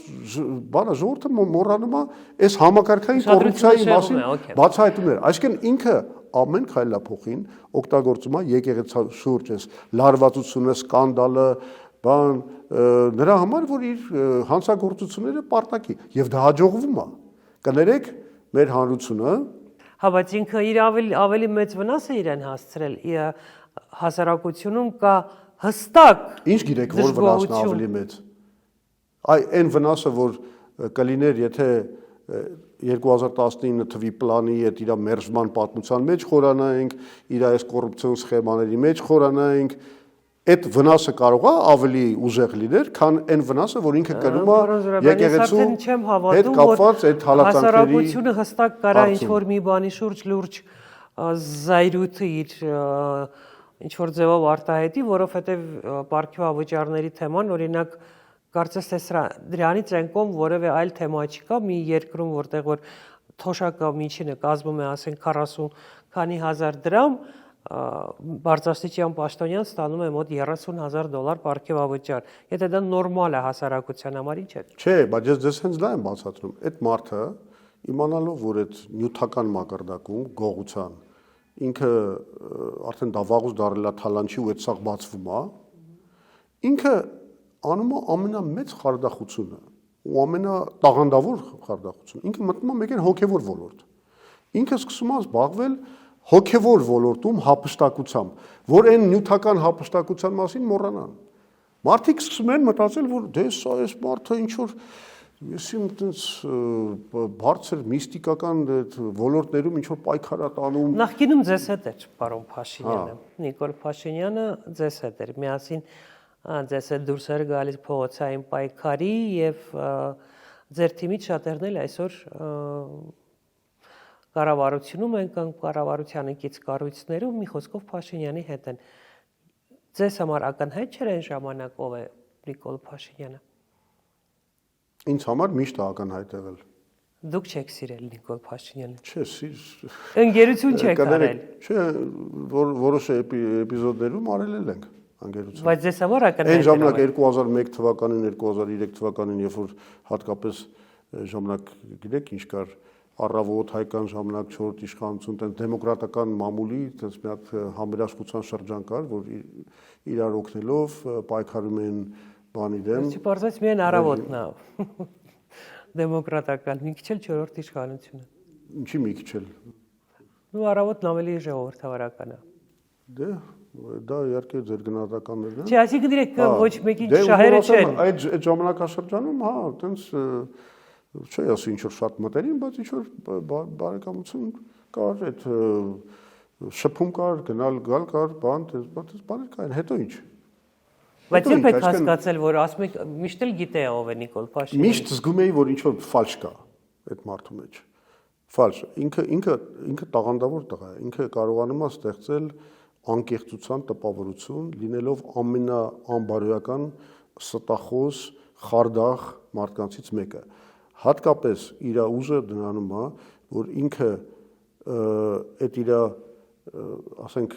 բանը ժողովուրդը մոռանում է այս համակարգային կոռուպցիայի մասին բացահայտումներ։ Այսինքն ինքը ամեն քայլափոխին օգտագործում է եկեղեցու շուրջ այս լարվածությունը, սկանդալը, բան նրա համար, որ իր հանցագործությունները պարտակի եւ դա հաջողվում է։ Կներեք, մեր հանրությունը բայց ինքը իր ավելի մեծ վնաս է իրեն հասցրել հասարակությունում կա հստակ ինչ գիտեք որ վնասն է ավելի մեծ այն վնասը որ կլիներ եթե 2019 թվականի պլանի այդ իր մերժման պատմության մեջ խորանայինք իր այս կոռուպցիոն սխեմաների մեջ խորանայինք այդ վնասը կարող է ավելի ուժեղ լիներ, քան այն վնասը, որ ինքը կրում է եկեղեցու հետ կապված այդ հալածանքների հասարակությունը հստակ կարա ինչ-որ մի բանի շուրջ լուրջ զայրույթը իր ինչ-որ ձևով արտահայտի, որովհետև պարգևավճարների թեման, օրինակ, կարծես թե դրանից են կողմ որևէ այլ թեմա չկա, մի երկրում, որտեղ որ թոշակը միջինը կազմում է, ասենք 40 քանի հազար դրամ, Բարձրաստիճան Պաշտոնյան ստանում է մոտ $30,000 պարգևավճար։ Եթե դա նորմալ է հասարակության համար, ինչ է։ Չէ, բայց ես հենց դա եմ բացատրում։ Այդ մարդը իմանալով, որ այդ նյութական մակարդակում գողության ինքը արդեն դա վաղուց դարել է թալանչի ու այդ սաղ բացվում է, ինքը անում է ամենամեծ խարդախությունը ու ամենատաղանդավոր խարդախությունը։ Ինքը մտնում է մեկ էլ հոգևոր ոլորտ։ Ինքը սկսում է զբաղվել հոգևոր ոլորտում հափշտակությամբ, որ այն նյութական հափշտակության մասին մոռանան։ Մարդիկ սկսում են մտածել, որ դե սա այս մարդը ինչ որ եսիմ այդպես բարձր միստիկական ոլորտներում ինչ որ պայքար է տանում։ Նախկինում ձեզ հետ էր պարոն Փաշինյանը, Նիկոլ Փաշինյանը ձեզ հետ էր, միասին ձեզ հետ դուրս էր գալիս փողոցային պայքարի եւ ձեր թիմից շատերն էլ այսօր կառավարությունում են կամ կառավարությանը կից կառույցներում մի խոսքով Փաշինյանի հետ են։ Ձեզ համար ակնհայտ չէր այն ժամանակ ով է Նիկոլ Փաշինյանը։ Ինձ համար միշտ ակնհայտ եղել։ Դուք չեք սիրել Նիկոլ Փաշինյանին։ Չէ, ընկերություն չեք արել։ Չէ, որոշ էպիզոդներում արել ենք ընկերություն։ Բայց ձեզ համար ակնհայտ այն ժամանակ 2001 թվականին, 2003 թվականին, երբ որ հատկապես ժամանակ գիտեք ինչ կար, առավոտ հայկան ժամանակ 4-րդ իշխանություն, տենց դեմոկրատական մամուլի, տենց մի հատ համերաշխության շրջան կար, որ իրար օգնելով պայքարում են բանի դեմ։ Չպարզվեց միայն առավոտն է։ Դեմոկրատական, մի քիչ էլ 4-րդ իշխանությունը։ Ինչի մի քիչ էլ։ Ու առավոտն ավելի ժողովրդավարական է։ Դե դա իհարկե ձեր գնահատականներն են։ Չէ, այսինքն direkt ոչ մեկին շահերը չեն։ Այդ ժամանակաշրջանում, հա, տենց չի ասի ինչ որ շատ մտերիմ, բայց ինչ որ բարեկամություն կար, այդ շփում կար, գնալ գալ կար, բաներ կային, հետո ինչ։ Բայց երբ եք հասկացել, որ ասում եք միշտ էլ գիտե ով է Նիկոլ Փաշինյանը։ Միշտ զգում էի, որ ինչ որ ֆալշ կա այդ մարդու մեջ։ Ֆալշ։ Ինքը տաղանդավոր տղա է, ինքը կարողանում է ստեղծել անկեղծության տպավորություն, լինելով ամենաանբարոյական ստախոս, խարդախ մարդկանցից մեկը։ Հատկապես իր ուժը դրանում է, որ ինքը այդ իր, ասենք,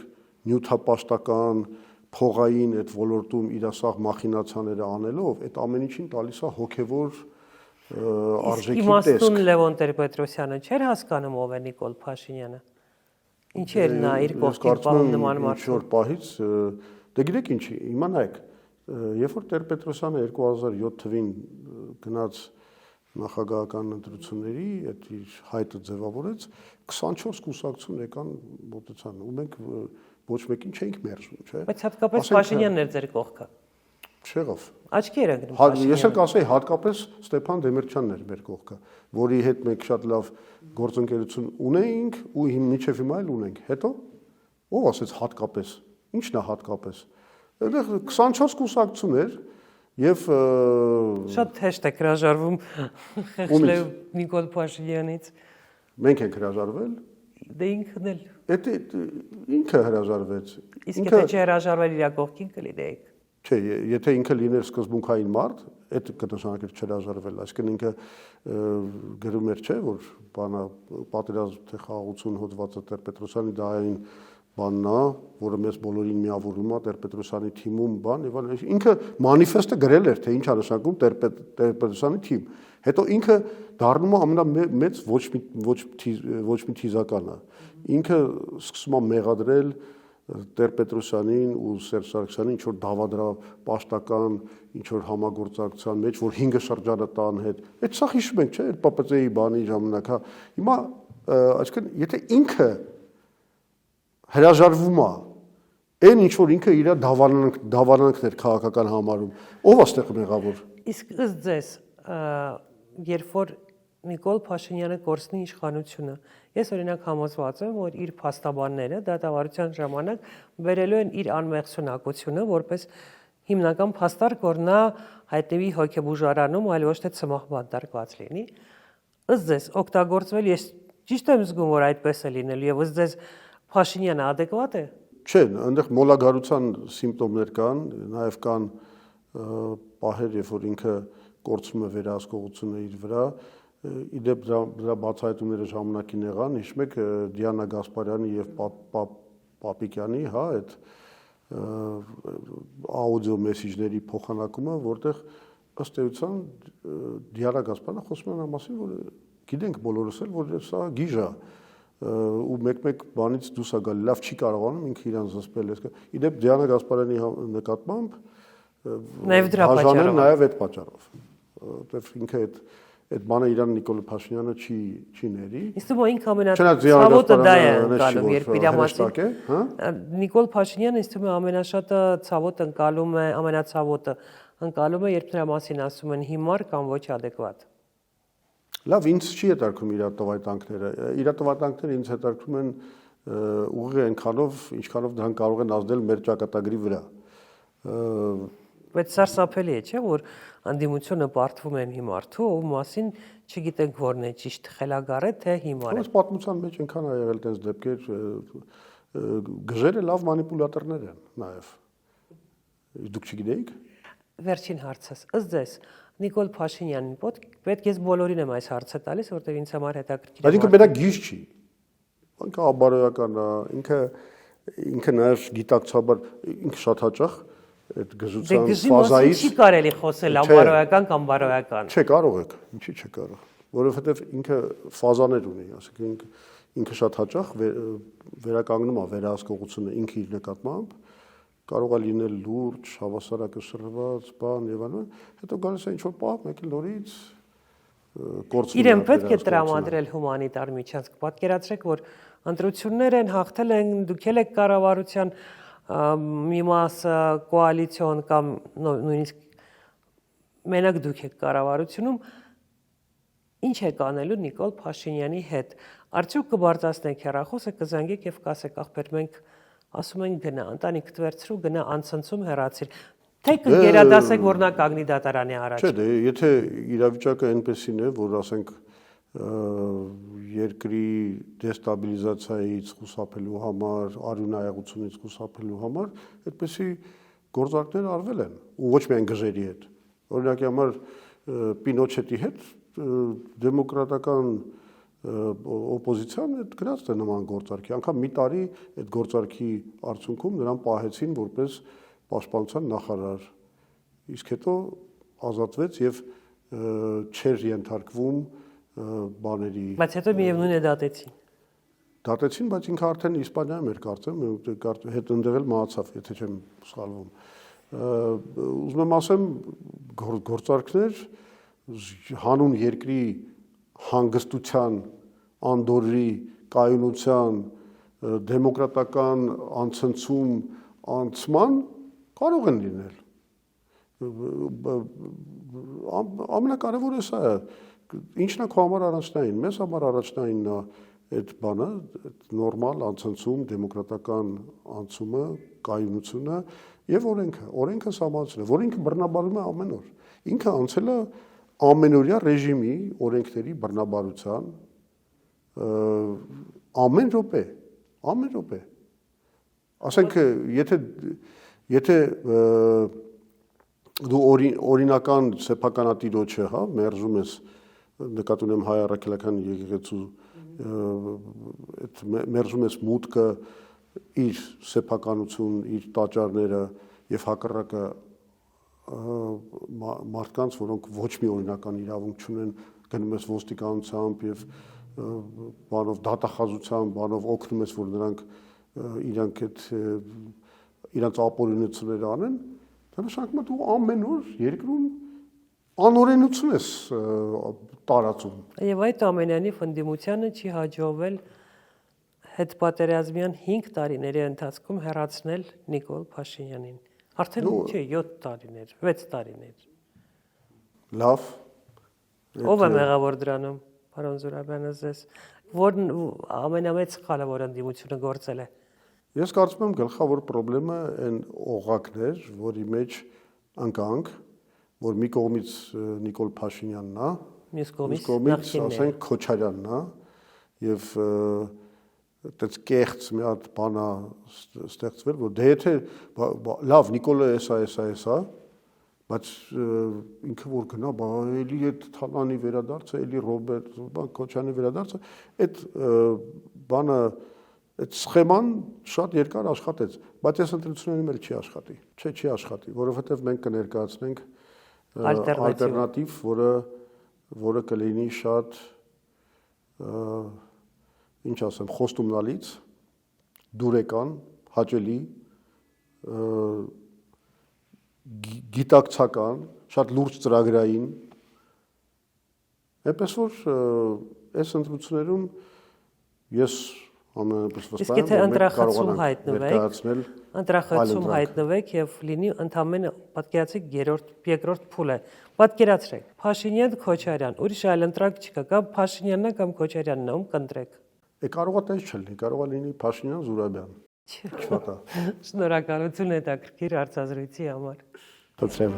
նյութապաշտական, փողային այդ ոլորտում իր սաղ մախինացիաները անելով, այդ ամեն ինչին տալիս է հոգևոր արժեքի տեսք։ Իմաստուն Լևոն Տեր-Պետրոսյանը չէր հասկանում ով է Նիկոլ Փաշինյանը։ Ինչ էր նա իր կողքին պահում նման մարդու։ Ինչ-որ պահից, դե գիտեք ինչի, իմանայք, երբ որ Տեր-Պետրոսյանը 2007 թվին գնաց նախագահական ընտրությունների, այդ իր հայտը ձևավորեց, 24 կուսակցություն եկան մոտեցան, ու մենք ոչ մեկին չէինք մերժում, չէ։ Բայց հատկապես Փաշինյանն էր ձեր կողքը։ Չեղավ։ Աչքի էր ընկնում Փաշինյանը։ Ես էլ կասեի հատկապես Ստեփան Դեմիրճյանն էր մեր կողքը, որի հետ մենք շատ լավ գործընկերություն ունեինք ու մինչև հիմա էլ ունենք։ Հետո ով ասեց հատկապես։ Ի՞նչն է հատկապես։ Այդտեղ 24 կուսակցություն էր եւ շատ հեշտ է հրաժարվում խեղճ Նիկոլ Փաշինյանից։ Մենք ենք հրաժարվել։ Դե ինքն էլ։ Այդ ինքը հրաժարվեց։ Իսկ եթե չհրաժարվել իր կողքին կլինեիք։ Չէ, եթե ինքը լիներ սկզբունքային մարդ, այդ կնշանակեր չհրաժարվել, այսինքն ինքը գրում էր, չէ, որ բանա պատերազմ թե խաղաղություն հոդվածը Տեր-Պետրոսյանի դա այն բանն է, որը մեզ բոլորին միավորում է Տեր-Պետրոսյանի թիմում, բան եւ այլն։ Ինքը մանիֆեստը գրել էր, թե ինչ է նշանակում Տեր-Պետրոսյանի թիմ։ Հետո ինքը դառնում է ամենամեծ ոչ մի թիզականը։ Ինքը սկսում է մեղադրել Տեր-Պետրոսյանին ու Սերժ Սարգսյանին ինչ որ դավադրապաշտական, ինչ որ համագործակցության մեջ, որ 5 շրջանը տան հետ։ Այդ սա հիշում ենք, չէ՞, այդ ՊՊՑ-ի բանի ժամանակ, հա։ Հիմա, այսինքն, եթե ինքը հրաժարվում է, այն ինչ որ ինքը իր դավարանքներ քաղաքական համարում, ով է ստեղ մեղավոր։ Իսկ ըստ ձեզ, երբ որ Նիկոլ Փաշինյանը կորցնի իշխանությունը, ես օրինակ համոզված եմ, որ իր փաստաբանները դատավարության ժամանակ վերելու են իր անմեղսունակությունը որպես հիմնական փաստարկ, որ նա հայտնվի հոգեբուժարանում, այլ ոչ թե ցմահ բանտարկված լինի։ Ըստ ձեզ օգտագործվել, ես ճիշտ եմ զգում, որ այդպես է լինելու, եւ ըստ ձեզ Փաշինյանը ադեկվատ է։ Չէ, այնտեղ մոլագարության սիմպտոմներ կան, նաեւ կան պահեր, երբ որ ինքը կորցնում է վերահսկողությունը իր վրա։ Իդեպ դրա բացահայտումները ժամանակին եղան, հիշում եք Դիանա Գասպարյանի եւ Պապիկյանի, հա, այդ աուդիո մեսեջների փոխանակումը, որտեղ ըստ էության Դիանա Գասպարյանը խոսում է նա մասին, որ գիտենք բոլորս էլ, որ սա գիժ է ու մեկ-մեկ բանից դուրս է գալի, լավ չի կարողանում ինքը իրան զսպել։ Իդեպ Դիանա Գասպարյանի նկատմամբ նաեւ դրա պատճառով, նաեւ այդ պատճառով, որտեղ ինքը այդ բանը իրան Նիկոլ Փաշինյանը չի ների։ Իսկ դու ինքը ամենացավոտը դա է ընկալում, երբ իր մասին, Նիկոլ Փաշինյանը ինձ թվում է ամենաշատը ցավոտ ընկալում է, ամենացավոտը ընկալում է, երբ նրա մասին ասում են հիմար կամ ոչ ադեկվատ։ Լավ, ինձ չի հետաքրքրում իր տվայտանքները։ Իր տվայտանքները ինձ հետաքրքրում են ուղիղ այնքանով, ինչքանով դրանք կարող են ազդել մեր ճակատագրի վրա։ Բայց սարսափելի է, չէ՞, որ անդիմությունը բարթվում են հիմարթու, ով մասին չգիտենք որն է ճիշտ խելագար է, թե հիմար է։ Բայց պատմության մեջ այնքան ա եղել տես դեպքեր, գժերը լավ մանիպուլատորներ են նաև։ Դուք չգիտեիք։ Վերջին հարցս, ըստ ձեզ, Նիկոլ Փաշինյանին պետք է բոլորին եմ այս հարցը տալիս, որտեղ ինձ համար հետաքրքիր է։ Բայց ինքը մենակ գիժ չի։ Ինքը աբարոյական է, ինքը նաև գիտակցաբար ինքը շատ հաճախ այդ գժության ֆազայից չի կարելի խոսել աբարոյական կամ բարոյական։ Չէ, կարող եք, ինչի՞ չէ կարող։ Որովհետև ինքը ֆազաներ ունի, ասենք ինքը շատ հաճախ վերականգնում է վերահսկողությունը ինքը իր նկատմամբ, կարող է լինել լուրջ, հավասարակշռված, բան եւ այլն, հետո գալիս է ինչ-որ պահ, մեկ նորից կորցնում է։ Իրեն պետք է տրամադրել հումանիտար միջանցք։ Պատկերացրեք, որ ընտրություններ են, հաղթել են, դուք եք կառավարության մի մասը, կոալիցիոն կամ նույնիսկ մենակ դուք եք կառավարությունում, ինչ եք անելու Նիկոլ Փաշինյանի հետ։ Արդյոք կբարձրացնեք հեռախոսը, կզանգեք եւ կասեք, ախպեր, մենք ասում ենք գնա, ընտանիքդ վերցրու, գնա անցնցում հեռացիր։ Թե կգերադասեք, որ նա կանգնի դատարանի առաջ։ Չէ, եթե իրավիճակը այնպեսին է, որ ասենք երկրի դեստաբիլիզացիայից խուսափելու համար, արյունայեղությունից խուսափելու համար, այդպեսի գործարքներ արվել են, ու ոչ միայն գժերի հետ։ Օրինակի համար Պինոչետի հետ դեմոկրատական օպոզիցիան այդ գնաց է նման գործարքի, անգամ մի տարի այդ գործարքի արդյունքում նրան պահեցին որպես պաշտպանության նախարար, իսկ հետո ազատվեց եւ չէր ենթարկվում բաների։ Բայց հետո միևնույն է դատեցին։ Դատեցին, բայց ինքը արդեն Իսպանիայում էր կարծեմ, հետ ընդեղել մահացավ, եթե չեմ սխալվում։ Ուզում եմ ասեմ, գործարքներ հանուն երկրի հանգստության, անդորրի, կայունության, դեմոկրատական անցնցում, անցման կարող են լինել։ Ամենակարևորը սա է, ինչն է քո համար առաջնային, մեզ համար առաջնայինն է այդ բանը, այդ նորմալ անցնցում, դեմոկրատական անցումը, կայունությունը եւ օրենքը սահմանել, որ ինքը բռնաբարում է ամեն օր։ Ինքը անցել է ամենօրյա ռեժիմի օրենքների բռնաբարության ամեն րոպե։ Ասենք եթե դու օրինական սեփականատիրոջը, հա, մերժում ես, նկատի ունեմ հայ առաքելական եկեղեցու, այդ մերժում ես մուտքը իր սեփականություն, իր տաճարները եւ հակառակը մարդկանց, որոնք ոչ մի օրինական իրավունք չունեն, գնում ես ոստիկանությամբ եւ բանով դատախազությամբ, բանով օգնում ես, որ նրանք իրանց ապօրինությունները անեն, դա նշանակում է դու ամեն օր երկրում անօրենություն ես տարածում։ Եվ այդ ամենանի ընդդիմությանը չի հաջողվել հետպատերազմյան 5 տարիների ընթացքում հեռացնել Նիկոլ Փաշինյանին։ Արդեն չէ 7 տարիներ, 6 տարիներ։ Լավ։ Ո՞վ է մեղավոր դրանում, պարոն Զուրաբյանը, ձեզ, որն ամենամեծ սխալը, որ ընդդիմությունը գործել է։ Ես կարծում եմ գլխավոր խնդիրը այն օղակն էր, որի մեջ ընկանք, որ մի կողմից Նիկոլ Փաշինյանն է, մյուս կողմից ասենք Քոչարյանն է, եւ այդպես կեղծ մի հատ բան է ստեղծվել, որ դե եթե լավ Նիկոլը էսա, բայց ինքը որ գնա, էլի այդ Թալանի վերադարձը, էլի Ռոբերտ, Քոչյանի վերադարձը, այդ բանը, այդ սխեման շատ երկար աշխատեց, բայց այս ընտրություններում էլ չի աշխատի։ Չի աշխատի, որովհետև մենք կներկայացնենք ալտերնատիվ, որը կլինի շատ ինչ ասեմ, խոստումնալից, դուրեկան, հաճելի, գիտակցական, շատ լուրջ ծրագրային, այնպես որ այս ընտրություններում ես ամենապես վստահ եմ, որ ընտրախցում հայտնվեք եւ լինի ընդամենը պատկերացրեք երկրորդ փուլը։ Պատկերացրեք, Փաշինյան, Քոչարյան, ուրիշ այլ ընտրակ չկա, կամ Փաշինյանն է կամ Քոչարյանն է, ում կընտրեք։ Կարող է տես չլինի, կարող է լինի Փաշինյան, Զուրաբյան։ Չվատա։ Շնորհակալություն հետաքրքիր հարցազրույցի համար։ Խնդրեմ։